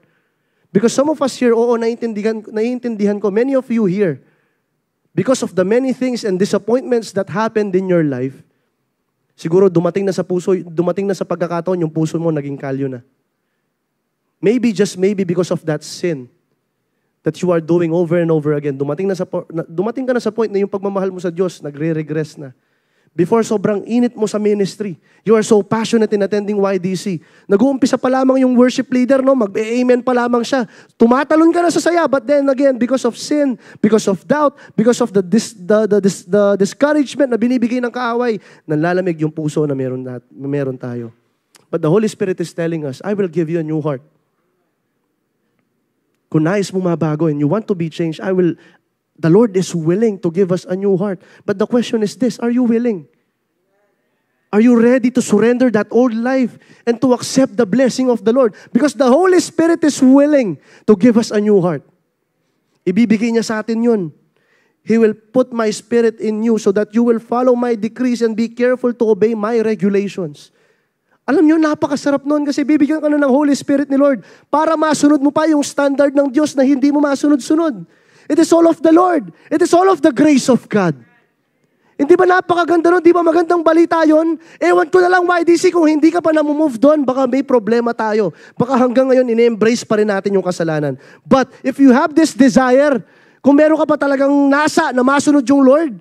Because some of us here, naiintindihan ko, many of you here, because of the many things and disappointments that happened in your life, siguro dumating na sa pagkakataon, yung puso mo naging kalyo na. Maybe, just maybe because of that sin that you are doing over and over again, dumating ka na sa point na yung pagmamahal mo sa Diyos, nagre-regress na. Before, sobrang init mo sa ministry. You are so passionate in attending YDC. Nag-uumpisa pa lamang yung worship leader, no? Mag-amen pa lamang siya. Tumatalon ka na sa saya, but then again, because of sin, because of doubt, because of the discouragement na binibigay ng kaaway, nanlalamig yung puso na meron tayo. But the Holy Spirit is telling us, I will give you a new heart. Kung nais mo mabago and you want to be changed, the Lord is willing to give us a new heart. But the question is this, are you willing? Are you ready to surrender that old life and to accept the blessing of the Lord? Because the Holy Spirit is willing to give us a new heart. Ibibigay niya sa atin yun. He will put my Spirit in you so that you will follow my decrees and be careful to obey my regulations. Alam niyo, napakasarap nun kasi bibigyan ka na ng Holy Spirit ni Lord para masunod mo pa yung standard ng Diyos na hindi mo masunod-sunod. It is all of the Lord. It is all of the grace of God. Hindi ba napakaganda nun? Di ba magandang balita yun? Ewan ko na lang YDC kung hindi ka pa namumove doon, baka may problema tayo. Baka hanggang ngayon in-embrace pa rin natin yung kasalanan. But if you have this desire, kung meron ka pa talagang nasa na masunod yung Lord,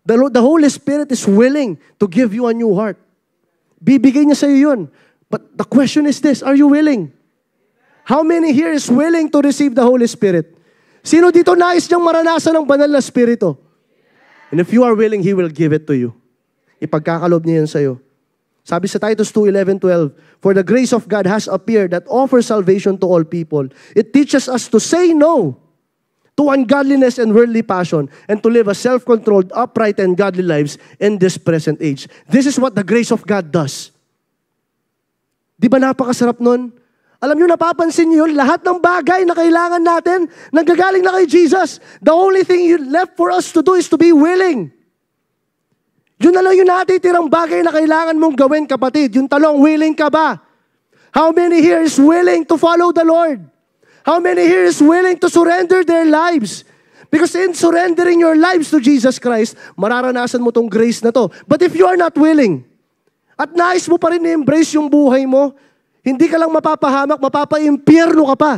the Holy Spirit is willing to give you a new heart. Bibigay niya sa iyo yun. But the question is this, are you willing? How many here is willing to receive the Holy Spirit? Sino dito nais niyang maranasan ng banal na Espiritu? And if you are willing, He will give it to you. Ipagkakalob niya yan sa iyo. Sabi sa Titus 2:11-12, for the grace of God has appeared that offers salvation to all people. It teaches us to say no to ungodliness and worldly passion and to live a self-controlled, upright, and godly lives in this present age. This is what the grace of God does. Di ba napakasarap nun? Alam nyo, napapansin nyo yun, lahat ng bagay na kailangan natin, nanggagaling na kay Jesus. The only thing left for us to do is to be willing. Yun na lang yung natitirang bagay na kailangan mong gawin, kapatid. Yung talong, willing ka ba? How many here is willing to follow the Lord? How many here is willing to surrender their lives? Because in surrendering your lives to Jesus Christ, mararanasan mo tong grace na to. But if you are not willing, at nais mo pa rin i-embrace yung buhay mo, hindi ka lang mapapahamak, mapapa-impyerno ka pa.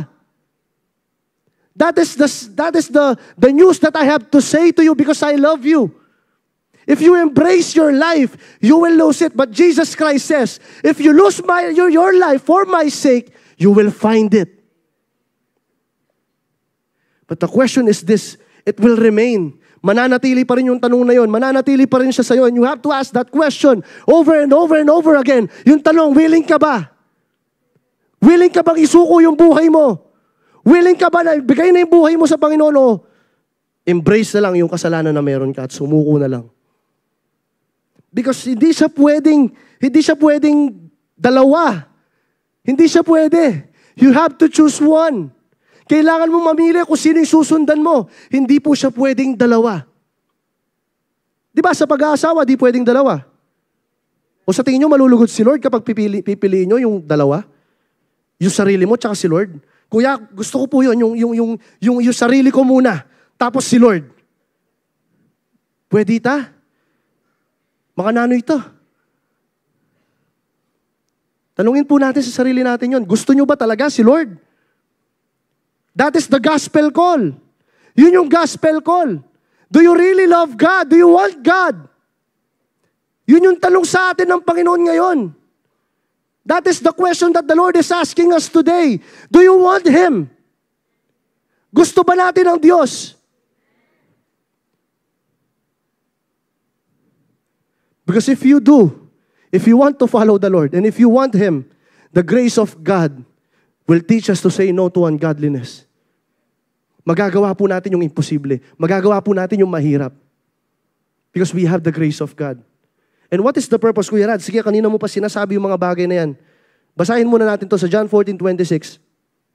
That is the news that I have to say to you because I love you. If you embrace your life, you will lose it. But Jesus Christ says, if you lose your life for my sake, you will find it. But the question is this, it will remain. Mananatili pa rin yung tanong na yun. Mananatili pa rin siya sa'yo. And you have to ask that question over and over and over again. Yung tanong, willing ka ba? Willing ka bang isuko yung buhay mo? Willing ka ba na ibigay na yung buhay mo sa Panginoon o embrace na lang yung kasalanan na meron ka at sumuko na lang? Because hindi siya pwedeng dalawa. Hindi siya pwede. You have to choose one. Kailangan mo mamili kung sino yung susundan mo. Hindi po siya pwedeng dalawa. Di ba sa pag-aasawa, di pwedeng dalawa? O sa tingin nyo, malulugod si Lord kapag pipiliin nyo yung dalawa? Yung sarili mo tsaka si Lord. Kuya, gusto ko po yun, yung sarili ko muna, tapos si Lord. Pwede ita? Mga nano ito? Tanungin po natin sa sarili natin yun. Gusto nyo ba talaga si Lord? That is the gospel call. Yun yung gospel call. Do you really love God? Do you want God? Yun yung tanong sa atin ng Panginoon ngayon. That is the question that the Lord is asking us today. Do you want Him? Gusto ba natin ang Diyos? Because if you do, if you want to follow the Lord, and if you want Him, the grace of God will teach us to say no to ungodliness. Magagawa po natin yung imposible. Magagawa po natin yung mahirap. Because we have the grace of God. And what is the purpose, Kuya Rad? Sige, kanina mo pa sinasabi yung mga bagay na yan. Basahin muna natin to sa John 14:26.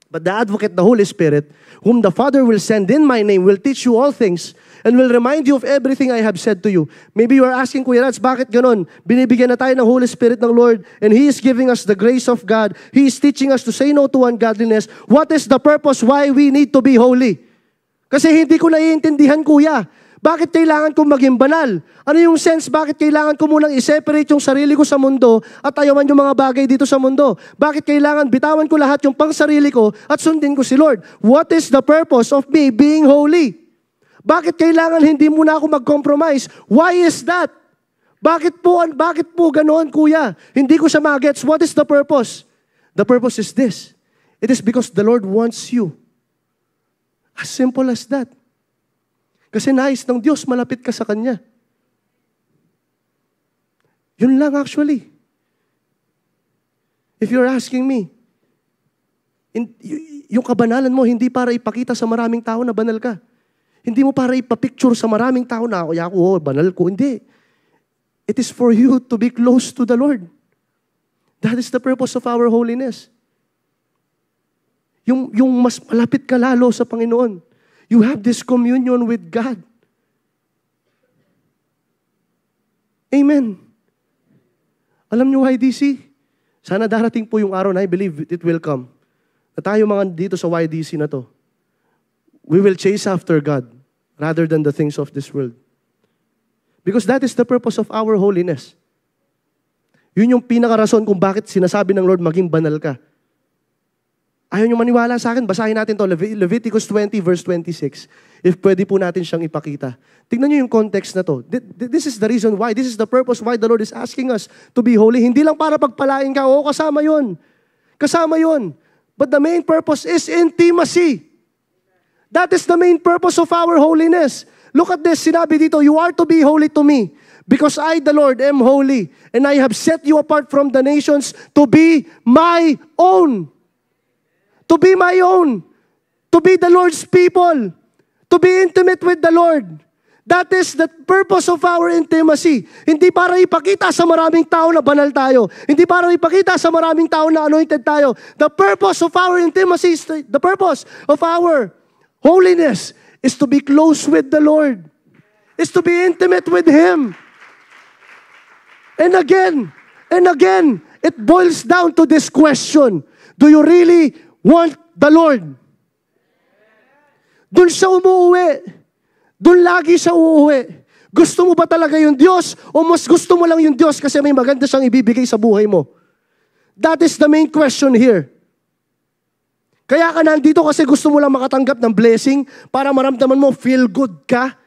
But the Advocate, the Holy Spirit, whom the Father will send in my name, will teach you all things and will remind you of everything I have said to you. Maybe you are asking, Kuya Rats, bakit ganon? Binibigyan na tayo ng Holy Spirit ng Lord and He is giving us the grace of God. He is teaching us to say no to ungodliness. What is the purpose why we need to be holy? Kasi hindi ko naiintindihan, Kuya. Bakit kailangan kong maging banal? Ano yung sense? Bakit kailangan ko munang i-separate yung sarili ko sa mundo at ayawan yung mga bagay dito sa mundo? Bakit kailangan bitawan ko lahat yung pangsarili ko at sundin ko si Lord? What is the purpose of me being holy? Bakit kailangan hindi muna ako mag-compromise? Why is that? Bakit po ganoon, Kuya? Hindi ko siya magets. What is the purpose? The purpose is this. It is because the Lord wants you. As simple as that. Kasi nais ng Diyos, malapit ka sa Kanya. Yun lang actually. If you're asking me, yung kabanalan mo, hindi para ipakita sa maraming tao na banal ka. Hindi mo para ipapicture sa maraming tao na, banal ko. Hindi. It is for you to be close to the Lord. That is the purpose of our holiness. Yung mas malapit ka lalo sa Panginoon. You have this communion with God. Amen. Alam niyo, YDC, sana darating po yung araw na I believe it will come. Na tayo mga dito sa YDC na to, we will chase after God rather than the things of this world. Because that is the purpose of our holiness. Yun yung pinakarason kung bakit sinasabi ng Lord maging banal ka. Ayaw nyo maniwala sa akin, basahin natin to Leviticus 20 verse 26. If pwede po natin siyang ipakita. Tignan nyo yung context na to. This is the reason why, this is the purpose why the Lord is asking us to be holy. Hindi lang para pagpalain ka, kasama yun. Kasama yun. But the main purpose is intimacy. That is the main purpose of our holiness. Look at this, sinabi dito, you are to be holy to me. Because I, the Lord, am holy. And I have set you apart from the nations to be my own. To be my own. To be the Lord's people. To be intimate with the Lord. That is the purpose of our intimacy. Hindi para ipakita sa maraming tao na banal tayo. Hindi para ipakita sa maraming tao na anointed tayo. The purpose of our intimacy, the purpose of our holiness is to be close with the Lord. Is to be intimate with Him. And again, it boils down to this question. Do you really want the Lord? Doon siya umuwi. Doon lagi siya uuwi. Gusto mo ba talaga yung Diyos o mas gusto mo lang yung Diyos kasi may maganda siyang ibibigay sa buhay mo? That is the main question here. Kaya ka nandito kasi gusto mo lang makatanggap ng blessing para maramdaman mo feel good ka?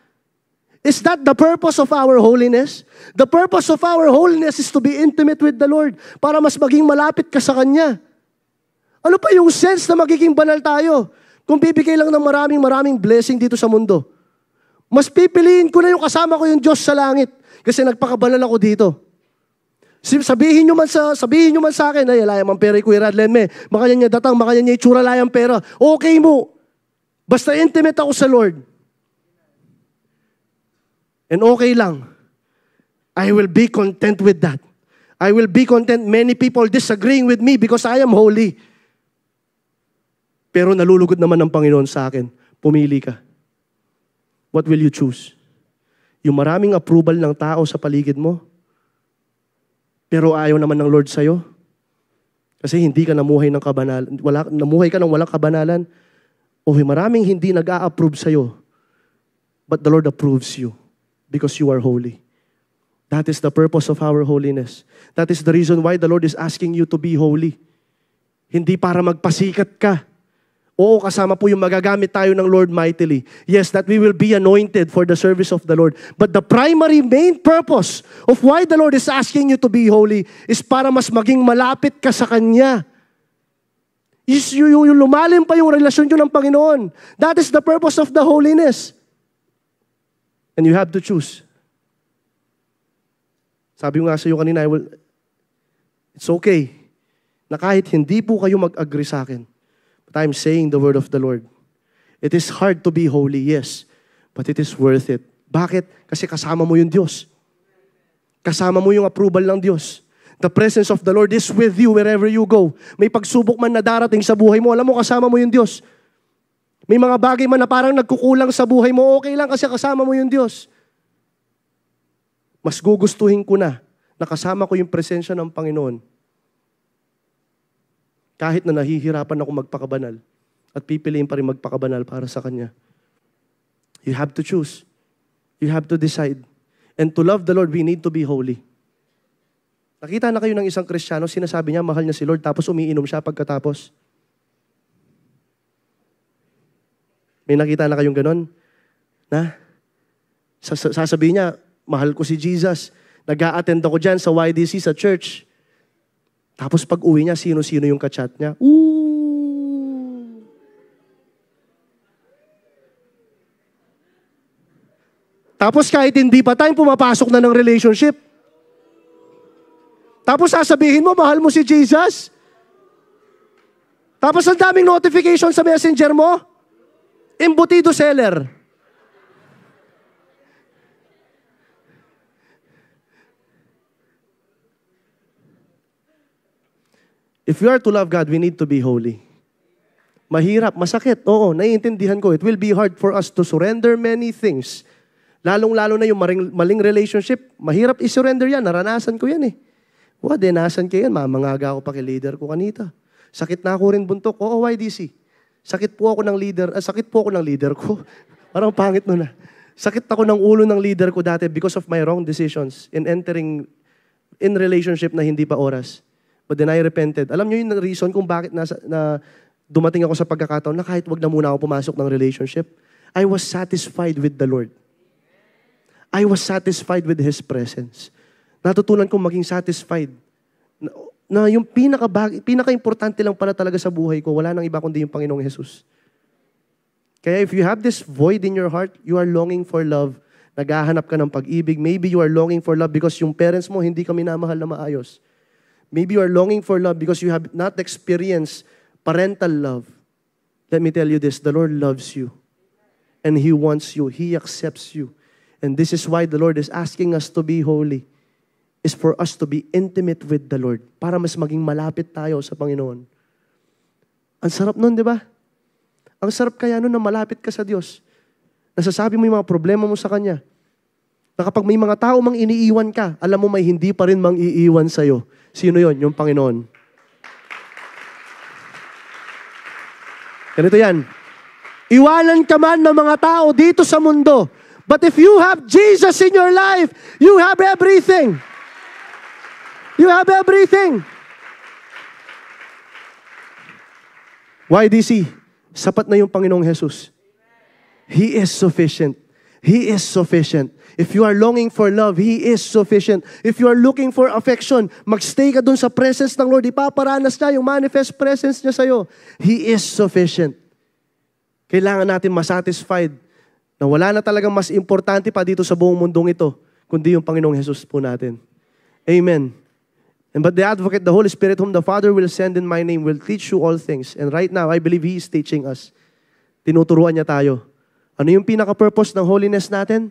Is that the purpose of our holiness? The purpose of our holiness is to be intimate with the Lord para mas maging malapit ka sa Kanya. Ano pa yung sense na magiging banal tayo kung bibigay lang ng maraming blessing dito sa mundo? Mas pipiliin ko na yung kasama ko yung Diyos sa langit kasi nagpakabanal ako dito. Sabihin nyo man sa akin, ay, layang ang pera, Kuya Radlen, makanya niya datang, makanya niya itsura layang pera. Okay mo. Basta intimate ako sa Lord. And okay lang. I will be content with that. I will be content. Many people disagreeing with me because I am holy. Pero nalulugod naman ng Panginoon sa akin. Pumili ka. What will you choose? Yung maraming approval ng tao sa paligid mo, pero ayaw naman ng Lord sa'yo? Kasi hindi ka namuhay ng kabanalan. Namuhay ka ng walang kabanalan. O maraming hindi nag-a-approve sa'yo. But the Lord approves you because you are holy. That is the purpose of our holiness. That is the reason why the Lord is asking you to be holy. Hindi para magpasikat ka. Oo, kasama po yung magagamit tayo ng Lord mightily. Yes, that we will be anointed for the service of the Lord. But the primary main purpose of why the Lord is asking you to be holy is para mas maging malapit ka sa Kanya. Yung lumalim pa yung relasyon nyo ng Panginoon. That is the purpose of the holiness. And you have to choose. Sabi ko nga sa iyo kanina, it's okay na kahit hindi po kayo mag-agree sa akin, but I'm saying the word of the Lord. It is hard to be holy, yes, but it is worth it. Bakit? Kasi kasama mo yung Diyos. Kasama mo yung approval ng Diyos. The presence of the Lord is with you wherever you go. May pagsubok man na darating sa buhay mo, alam mo, kasama mo yung Diyos. May mga bagay man na parang nagkukulang sa buhay mo, okay lang kasi kasama mo yung Diyos. Mas gugustuhin ko na kasama ko yung presensya ng Panginoon. Kahit na nahihirapan ako magpakabanal at pipiliin pa rin magpakabanal para sa Kanya. You have to choose. You have to decide. And to love the Lord, we need to be holy. Nakita na kayo ng isang Kristiyano, sinasabi niya, mahal niya si Lord, tapos umiinom siya pagkatapos. May nakita na kayong ganon? Na? Sasabihin niya, mahal ko si Jesus. Nag-a-attend ako dyan sa YDC, sa church. Tapos pag uwi niya, sino-sino yung kachat niya? Ooh! Tapos kahit hindi pa time, pumapasok na ng relationship. Tapos sasabihin mo, mahal mo si Jesus. Tapos ang daming notification sa messenger mo. Embutido seller. If we are to love God, we need to be holy. Mahirap, masakit. Oo, naiintindihan ko. It will be hard for us to surrender many things. Lalong-lalo na yung maling relationship. Mahirap i-surrender yan. Naranasan ko yan eh. Dinasan ko yan. Mamangaga ako pa kay leader ko kanita. Sakit na ako rin buntok. Oo, YDC. Sakit po ako ng leader ko. Parang pangit nun na. Sakit ako ng ulo ng leader ko dati because of my wrong decisions in entering in relationship na hindi pa oras. But then I repented. Alam niyo yung reason kung bakit dumating ako sa pagkakataon na kahit wag na muna ako pumasok ng relationship. I was satisfied with the Lord. I was satisfied with His presence. Natutunan kong maging satisfied. Na yung pinaka-importante lang pala talaga sa buhay ko, wala nang iba kundi yung Panginoong Jesus. Kaya if you have this void in your heart, you are longing for love, naghahanap ka ng pag-ibig, maybe you are longing for love because yung parents mo hindi ka minamahal na maayos. Maybe you are longing for love because you have not experienced parental love. Let me tell you this, the Lord loves you. And He wants you. He accepts you. And this is why the Lord is asking us to be holy. Is for us to be intimate with the Lord. Para mas maging malapit tayo sa Panginoon. Ang sarap nun, di ba? Ang sarap kaya nun na malapit ka sa Diyos. Nasasabi mo yung mga problema mo sa Kanya. Na kapag may mga tao mang iniiwan ka, alam mo may hindi pa rin mang iiwan sa'yo. Sino yon? Yung Panginoon. Ganito yan. Iwanan ka man ng mga tao dito sa mundo. But if you have Jesus in your life, you have everything. You have everything. YDC, sapat na yung Panginoong Jesus. He is sufficient. He is sufficient. If you are longing for love, He is sufficient. If you are looking for affection, magstay ka dun sa presence ng Lord. Ipaparanas niya yung manifest presence niya sa'yo. He is sufficient. Kailangan natin masatisfied na wala na talagang mas importante pa dito sa buong mundong ito, kundi yung Panginoong Jesus po natin. Amen. But the Advocate, the Holy Spirit, whom the Father will send in my name, will teach you all things. And right now, I believe He is teaching us. Tinuturuan niya tayo. Ano yung pinaka-purpose ng holiness natin?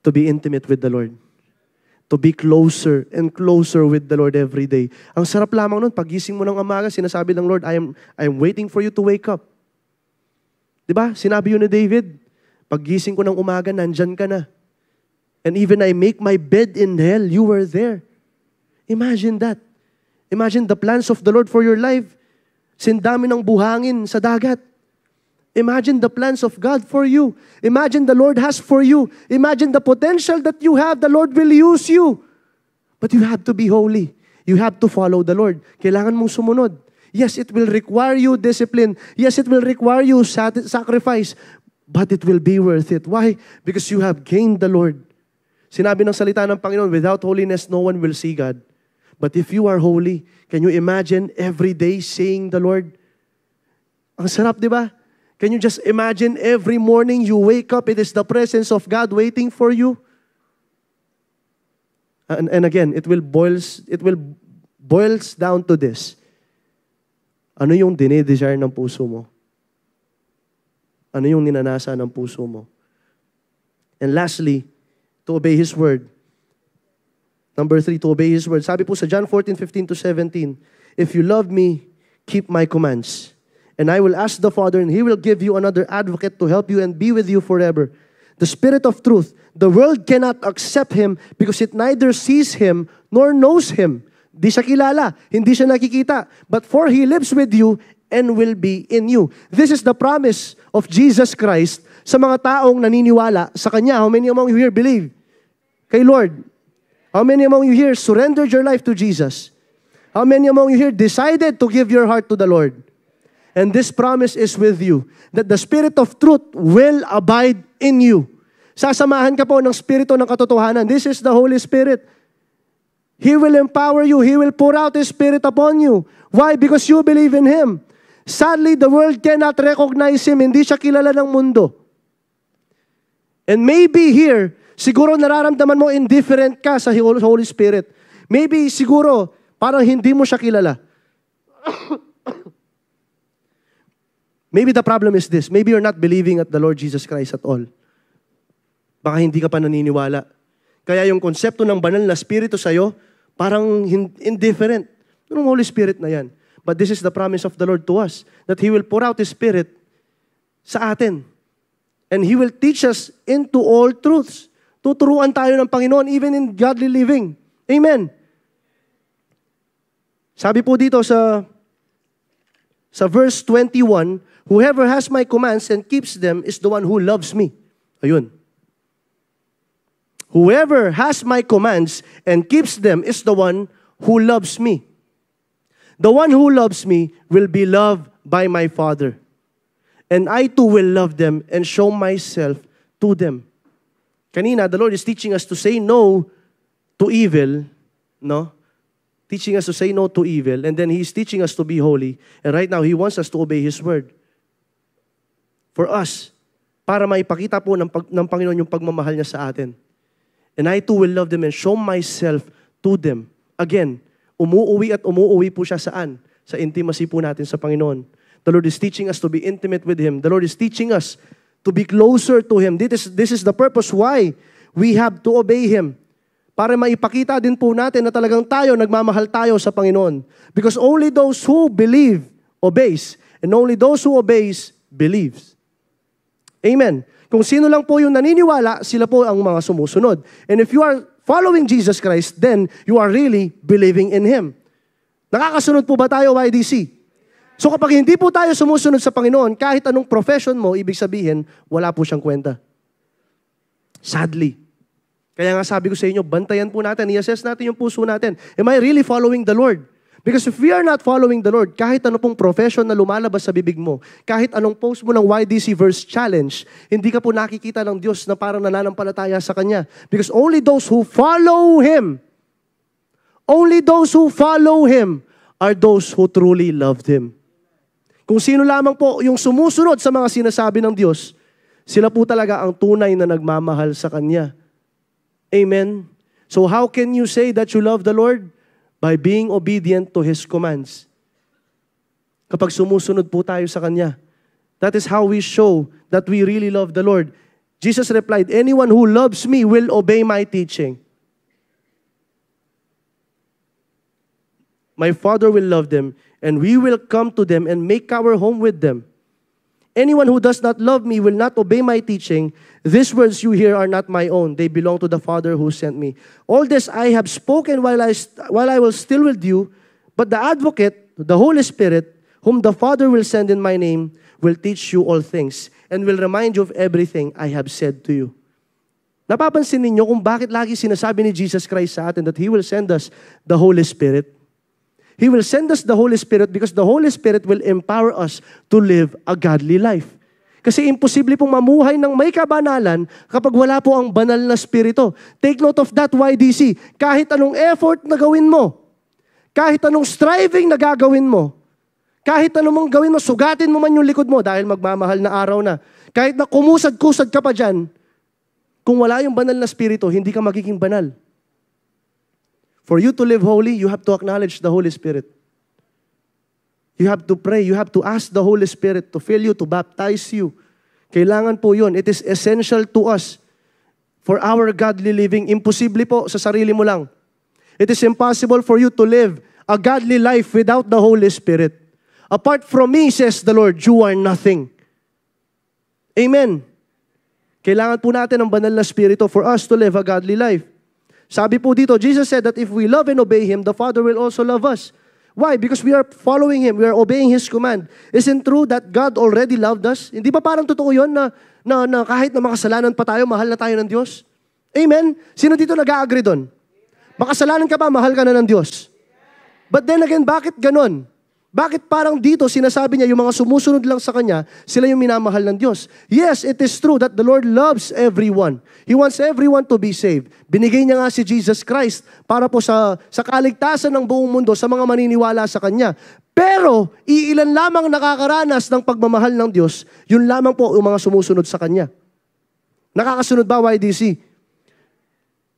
To be intimate with the Lord. To be closer and closer with the Lord every day. Ang sarap lamang nun, pagising mo ng umaga, sinasabi ng Lord, I am waiting for you to wake up. Diba? Sinabi yun ni David, pagising ko ng umaga, nandyan ka na. And even I make my bed in hell, you were there. Imagine that. Imagine the plans of the Lord for your life. Sindami ng buhangin sa dagat. Imagine the plans of God for you. Imagine the Lord has for you. Imagine the potential that you have. The Lord will use you. But you have to be holy. You have to follow the Lord. Kailangan mong sumunod. Yes, it will require you discipline. Yes, it will require you sacrifice. But it will be worth it. Why? Because you have gained the Lord. Sinabi ng salita ng Panginoon, without holiness, no one will see God. But if you are holy, can you imagine every day saying the Lord? Ang sarap, di ba? Can you just imagine every morning you wake up, it is the presence of God waiting for you? And again, it will boils down to this. Ano yung dinidesire ng puso mo? Ano yung ninanasa ng puso mo? And lastly, to obey His word. Number 3, to obey His word. Sabi po sa John 14:15-17, if you love me, keep my commands. And I will ask the Father, and He will give you another advocate to help you and be with you forever. The Spirit of truth. The world cannot accept Him because it neither sees Him nor knows Him. Di siya kilala, hindi siya nakikita. But for He lives with you and will be in you. This is the promise of Jesus Christ sa mga taong naniniwala sa Kanya. How many among you here believe? Kay Lord. How many among you here surrendered your life to Jesus? How many among you here decided to give your heart to the Lord? And this promise is with you, that the Spirit of truth will abide in you. Sasamahan ka po ng Espiritu ng katotohanan. This is the Holy Spirit. He will empower you. He will pour out His Spirit upon you. Why? Because you believe in Him. Sadly, the world cannot recognize Him. Hindi siya kilala ng mundo. And maybe here, siguro nararamdaman mo indifferent ka sa Holy Spirit. Maybe siguro, parang hindi mo siya kilala. Maybe the problem is this. Maybe you're not believing at the Lord Jesus Christ at all. Baka hindi ka pa naniniwala. Kaya yung konsepto ng banal na Espiritu sa'yo, parang indifferent. Anong Holy Spirit na yan? But this is the promise of the Lord to us, that He will pour out His Spirit sa atin. And He will teach us into all truths. Tuturuan tayo ng Panginoon even in godly living. Amen. Sabi po dito sa verse 21, whoever has my commands and keeps them is the one who loves me. Ayun. Whoever has my commands and keeps them is the one who loves me. The one who loves me will be loved by my Father. And I too will love them and show myself to them. Kanina, the Lord is teaching us to say no to evil, no? Teaching us to say no to evil, and then He's teaching us to be holy. And right now, He wants us to obey His word. For us, para maipakita po ng Panginoon yung pagmamahal niya sa atin. And I too will love them and show myself to them. Again, umuuwi po siya saan? Sa intimacy po natin sa Panginoon. The Lord is teaching us to be intimate with Him. The Lord is teaching us to be closer to Him. This is the purpose why we have to obey Him. Para maipakita din po natin na talagang nagmamahal tayo sa Panginoon. Because only those who believe, obeys. And only those who obeys, believes. Amen. Kung sino lang po yung naniniwala, sila po ang mga sumusunod. And if you are following Jesus Christ, then you are really believing in Him. Nakakasunod po ba tayo, YDC? So kapag hindi po tayo sumusunod sa Panginoon, kahit anong profession mo, ibig sabihin, wala po siyang kwenta. Sadly. Kaya nga sabi ko sa inyo, bantayan po natin, i-assess natin yung puso natin. Am I really following the Lord? Because if we are not following the Lord, kahit ano pong profession na lumalabas sa bibig mo, kahit anong post mo ng YDC Verse Challenge, hindi ka po nakikita ng Diyos na parang nananampalataya sa Kanya. Because only those who follow Him are those who truly loved Him. Kung sino lamang po yung sumusunod sa mga sinasabi ng Diyos, sila po talaga ang tunay na nagmamahal sa Kanya. Amen? So how can you say that you love the Lord? By being obedient to His commands. Kapag sumusunod po tayo sa Kanya, that is how we show that we really love the Lord. Jesus replied, anyone who loves me will obey my teaching. My Father will love them, and we will come to them and make our home with them. Anyone who does not love me will not obey my teaching. These words you hear are not my own. They belong to the Father who sent me. All this I have spoken while I was still with you, but the Advocate, the Holy Spirit, whom the Father will send in my name, will teach you all things and will remind you of everything I have said to you. Napapansin ninyo kung bakit lagi sinasabi ni Jesus Christ sa atin that He will send us the Holy Spirit? He will send us the Holy Spirit because the Holy Spirit will empower us to live a godly life. Kasi imposible pong mamuhay ng may kabanalan kapag wala po ang banal na Espiritu. Take note of that, YDC. Kahit anong effort na gawin mo, kahit anong striving na gagawin mo, kahit anong gawin mo, sugatin mo man yung likod mo dahil magmamahal na araw na. Kahit na kumusad-kusad ka pa dyan, kung wala yung banal na Espiritu, hindi ka magiging banal. For you to live holy, you have to acknowledge the Holy Spirit. You have to pray. You have to ask the Holy Spirit to fill you, to baptize you. Kailangan po yun. It is essential to us for our godly living. Imposible po sa sarili mo lang. It is impossible for you to live a godly life without the Holy Spirit. Apart from me, says the Lord, you are nothing. Amen. Kailangan po natin ang banal na Espiritu for us to live a godly life. Sabi po dito, Jesus said that if we love and obey Him, the Father will also love us. Why? Because we are following Him. We are obeying His command. Isn't true that God already loved us? Hindi ba parang totoo yun na kahit na makasalanan pa tayo, mahal na tayo ng Diyos? Amen? Sino dito nag-a-agree doon? Makasalanan ka pa, mahal ka na ng Diyos. But then again, bakit ganon? Bakit parang dito sinasabi niya yung mga sumusunod lang sa Kanya, sila yung minamahal ng Diyos? Yes, it is true that the Lord loves everyone. He wants everyone to be saved. Binigay niya nga si Jesus Christ para po sa kaligtasan ng buong mundo sa mga maniniwala sa Kanya. Pero, iilan lamang nakakaranas ng pagmamahal ng Diyos, yun lamang po yung mga sumusunod sa Kanya. Nakakasunod ba, YDC?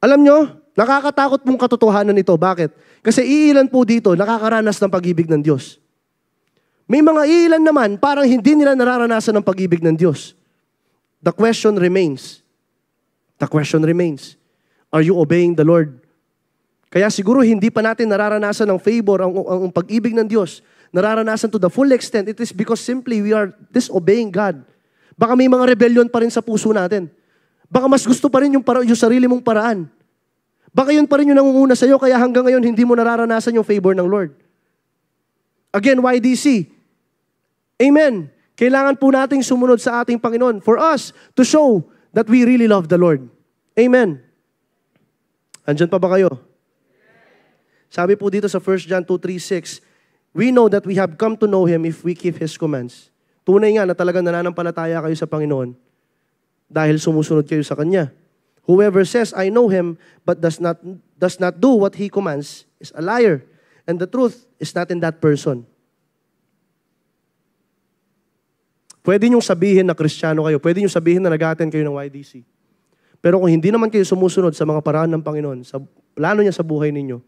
Alam nyo, nakakatakot mong katotohanan ito. Bakit? Kasi iilan po dito nakakaranas ng pag-ibig ng Diyos. May mga iilan naman parang hindi nila nararanasan ng pag-ibig ng Diyos. The question remains. The question remains. Are you obeying the Lord? Kaya siguro hindi pa natin nararanasan ng favor, ang pag-ibig ng Diyos. Nararanasan to the full extent. It is because simply we are disobeying God. Baka may mga rebellion pa rin sa puso natin. Baka mas gusto pa rin yung sarili mong paraan. Baka yun pa rin yung nangunguna sa'yo, kaya hanggang ngayon hindi mo nararanasan yung favor ng Lord. Again, YDC. Amen. Kailangan po nating sumunod sa ating Panginoon for us to show that we really love the Lord. Amen. Andyan pa ba kayo? Sabi po dito sa 1 John 2:3-6, we know that we have come to know Him if we keep His commands. Tunay nga na talagang nananampalataya kayo sa Panginoon dahil sumusunod kayo sa Kanya. Whoever says, I know Him, but does not do what He commands is a liar. And the truth is not in that person. Pwede niyong sabihin na Kristiyano kayo. Pwede niyong sabihin na nag-attend kayo ng YDC. Pero kung hindi naman kayo sumusunod sa mga paraan ng Panginoon, sa plano niya sa buhay ninyo,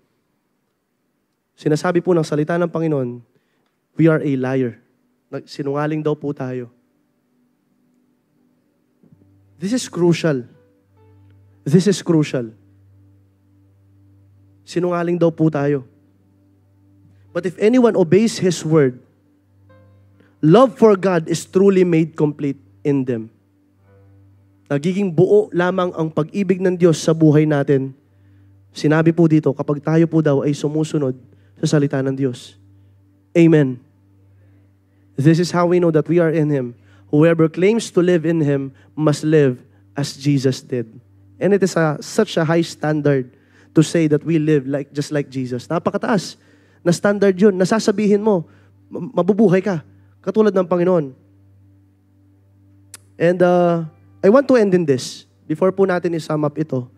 sinasabi po ng salita ng Panginoon, we are a liar. Sinungaling daw po tayo. This is crucial. This is crucial. Sinungaling daw po tayo. But if anyone obeys His word, love for God is truly made complete in them. Nagiging buo lamang ang pag-ibig ng Diyos sa buhay natin. Sinabi po dito, kapag tayo po daw ay sumusunod sa salita ng Diyos. Amen. This is how we know that we are in Him. Whoever claims to live in Him must live as Jesus did. And it is such a high standard to say that we live just like Jesus. Napakataas na standard yun. Nasasabihin mo, mabubuhay ka. Katulad ng Panginoon. And I want to end in this. Before po natin i-sum up ito.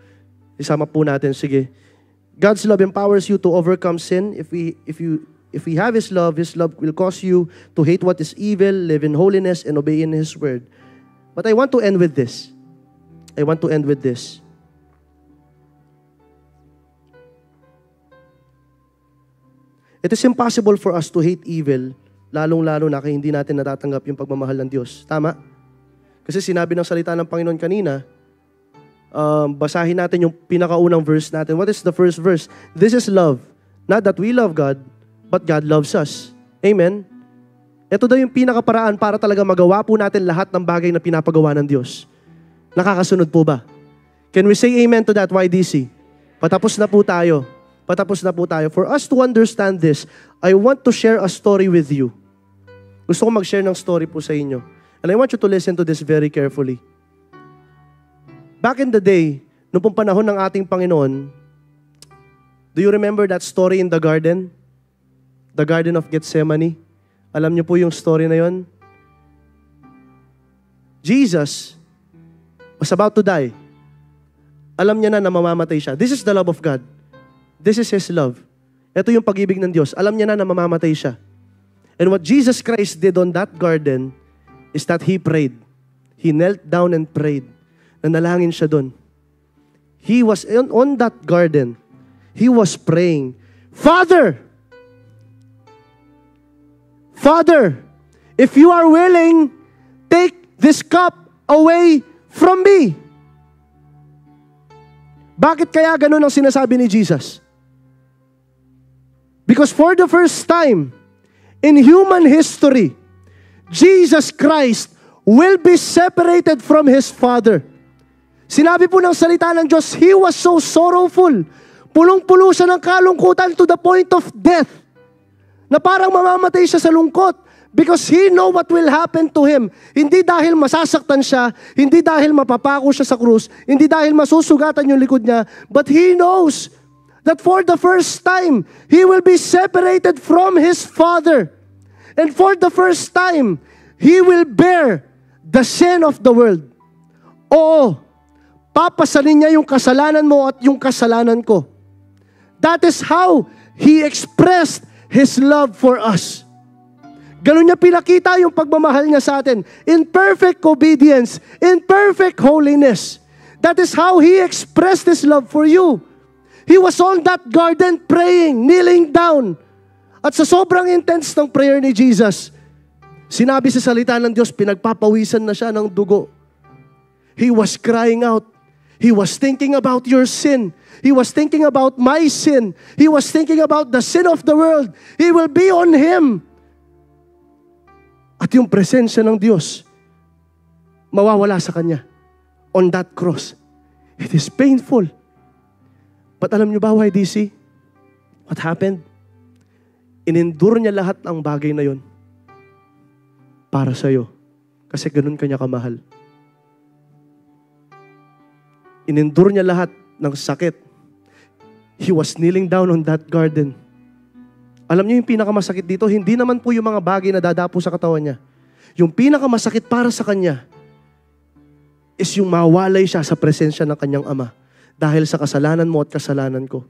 I-sum up po natin. Sige. God's love empowers you to overcome sin. If we have His love will cause you to hate what is evil, live in holiness, and obey in His word. But I want to end with this. I want to end with this. It is impossible for us to hate evil, lalong-lalo na kaya hindi natin natatanggap yung pagmamahal ng Diyos. Tama? Kasi sinabi ng salita ng Panginoon kanina, basahin natin yung pinakaunang verse natin. What is the first verse? This is love. Not that we love God, but God loves us. Amen? Ito daw yung pinakaparaan para talaga magawa po natin lahat ng bagay na pinapagawa ng Diyos. Nakakasunod po ba? Can we say amen to that, YDC? Patapos na po tayo. Patapos na po tayo. For us to understand this, I want to share a story with you. Gusto ko mag-share ng story po sa inyo. And I want you to listen to this very carefully. Back in the day, noong pong panahon ng ating Panginoon, do you remember that story in the garden? The Garden of Gethsemane? Alam niyo po yung story na yon? Jesus was about to die. Alam niya na mamamatay siya. This is the love of God. This is His love. Ito yung pag-ibig ng Diyos. Alam niya na mamamatay siya. And what Jesus Christ did on that garden is that He prayed. He knelt down and prayed. Nanalangin siya doon. He was on that garden. He was praying, Father, Father, if you are willing, take this cup away from me. Bakit kaya ganun ang sinasabi ni Jesus? Because for the first time in human history, Jesus Christ will be separated from His Father. Sinabi po ng salita ng Diyos, He was so sorrowful. Pulong-pulo siya ng kalungkutan to the point of death. Na parang mamamatay siya sa lungkot because He know what will happen to Him. Hindi dahil masasaktan siya, hindi dahil mapapako siya sa krus, hindi dahil masusugatan yung likod niya, but He knows that for the first time, He will be separated from His Father. And for the first time, He will bear the sin of the world. Oo, papasalin niya yung kasalanan mo at yung kasalanan ko. That is how He expressed His love for us. Ganun niya pinakita yung pagmamahal niya sa atin. In perfect obedience, in perfect holiness. That is how He expressed His love for you. He was on that garden praying, kneeling down. At sa sobrang intense ng prayer ni Jesus, sinabi sa salita ng Diyos, pinagpapawisan na siya ng dugo. He was crying out. He was thinking about your sin. He was thinking about my sin. He was thinking about the sin of the world. He will be on Him. At yung presensya ng Diyos, mawawala sa Kanya on that cross. It is painful. But alam niyo ba why, DC? What happened? Inendure niya lahat ng bagay na yon para sa'yo. Kasi ganun Kanya kamahal. Inendure niya lahat ng sakit. He was kneeling down on that garden. Alam niyo yung pinakamasakit dito, hindi naman po yung mga bagay na dadapo sa katawan niya. Yung pinakamasakit para sa Kanya is yung mawalay siya sa presensya ng Kanyang Ama dahil sa kasalanan mo at kasalanan ko.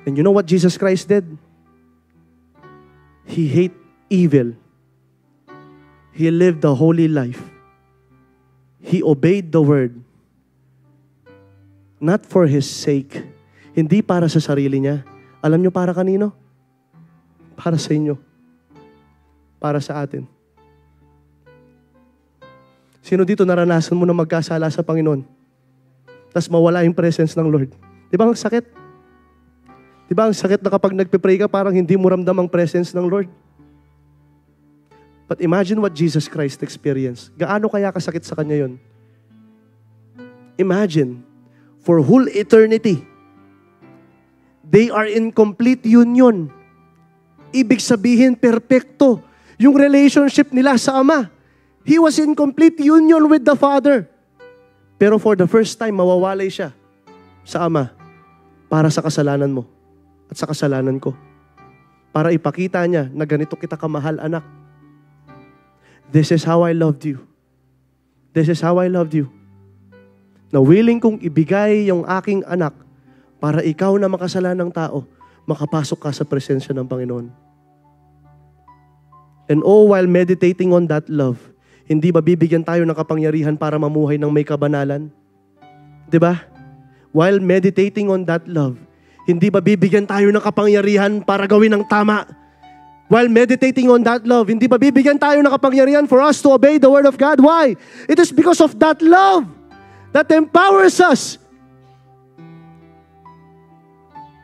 And you know what Jesus Christ did? He hated evil. He lived a holy life. He obeyed the word. Not for His sake. Hindi para sa sarili niya. Alam niyo para kanino? Para sa inyo. Para sa atin. Sino dito naranasan mo na magkasala sa Panginoon? Tapos mawala yung presence ng Lord. Di ba ang sakit? Di ba ang sakit na kapag nagpe-pray ka, parang hindi mo ramdam ang presence ng Lord? But imagine what Jesus Christ experienced. Gaano kaya kasakit sa Kanya yun? Imagine, for whole eternity, they are in complete union. Ibig sabihin, perpekto yung relationship nila sa Ama. He was in complete union with the Father. Pero for the first time, mawawalay siya sa Ama para sa kasalanan mo at sa kasalanan ko. Para ipakita niya na ganito kita kamahal, anak. This is how I loved you. This is how I loved you. Na willing kong ibigay yung aking anak para ikaw na makasalanang tao, makapasok ka sa presensya ng Panginoon. And while meditating on that love, hindi ba bibigyan tayo ng kapangyarihan para mamuhay ng may kabanalan? Diba? While meditating on that love, hindi ba bibigyan tayo ng kapangyarihan para gawin ang tama? While meditating on that love, hindi ba bibigyan tayo ng kapangyarihan for us to obey the Word of God? Why? It is because of that love that empowers us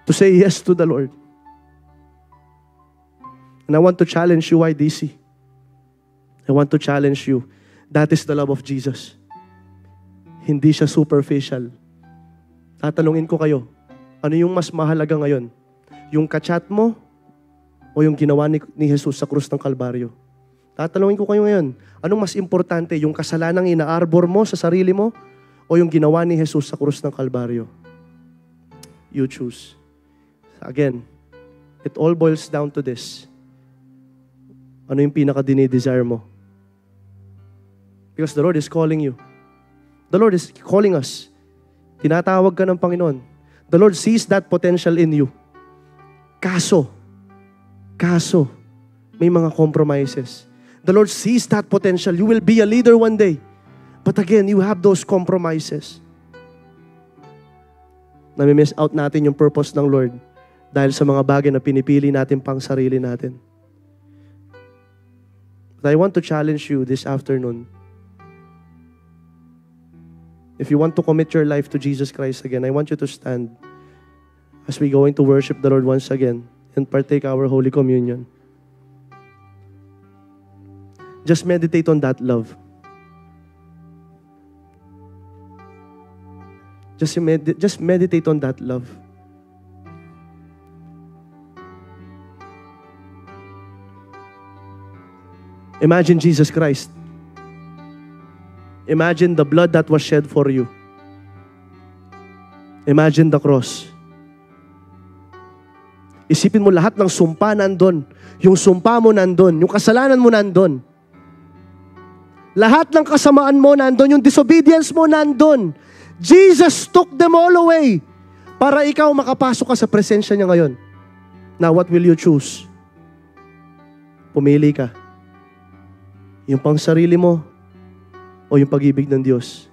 to say yes to the Lord. And I want to challenge you, YDC. I want to challenge you. That is the love of Jesus. Hindi siya superficial. Tatanungin ko kayo, ano yung mas mahalaga ngayon? Yung kachat mo o yung ginawa ni Jesus sa krus ng Kalbaryo? Tatanungin ko kayo ngayon, anong mas importante? Yung kasalanang ina-arbor mo sa sarili mo o yung ginawa ni Jesus sa krus ng Kalbaryo? You choose. Again, it all boils down to this. Ano yung pinaka-dinidesire mo? Because the Lord is calling you. The Lord is calling us. Tinatawag ka ng Panginoon. The Lord sees that potential in you. Kaso, may mga compromises. The Lord sees that potential. You will be a leader one day. But again, you have those compromises. Nami-miss out natin yung purpose ng Lord dahil sa mga bagay na pinipili natin pang sarili natin. But I want to challenge you this afternoon. If you want to commit your life to Jesus Christ again, I want you to stand as we going to worship the Lord once again and partake our Holy Communion. Just meditate on that love. Just meditate on that love. Imagine Jesus Christ. Imagine the blood that was shed for you. Imagine the cross. Isipin mo lahat ng sumpa nandun. Yung sumpa mo nandun. Yung kasalanan mo nandun. Lahat ng kasamaan mo nandun. Yung disobedience mo nandun. Jesus took them all away para ikaw makapasok ka sa presensya niya ngayon. Now, what will you choose? Pumili ka. Yung pang sarili mo o yung pag-ibig ng Diyos?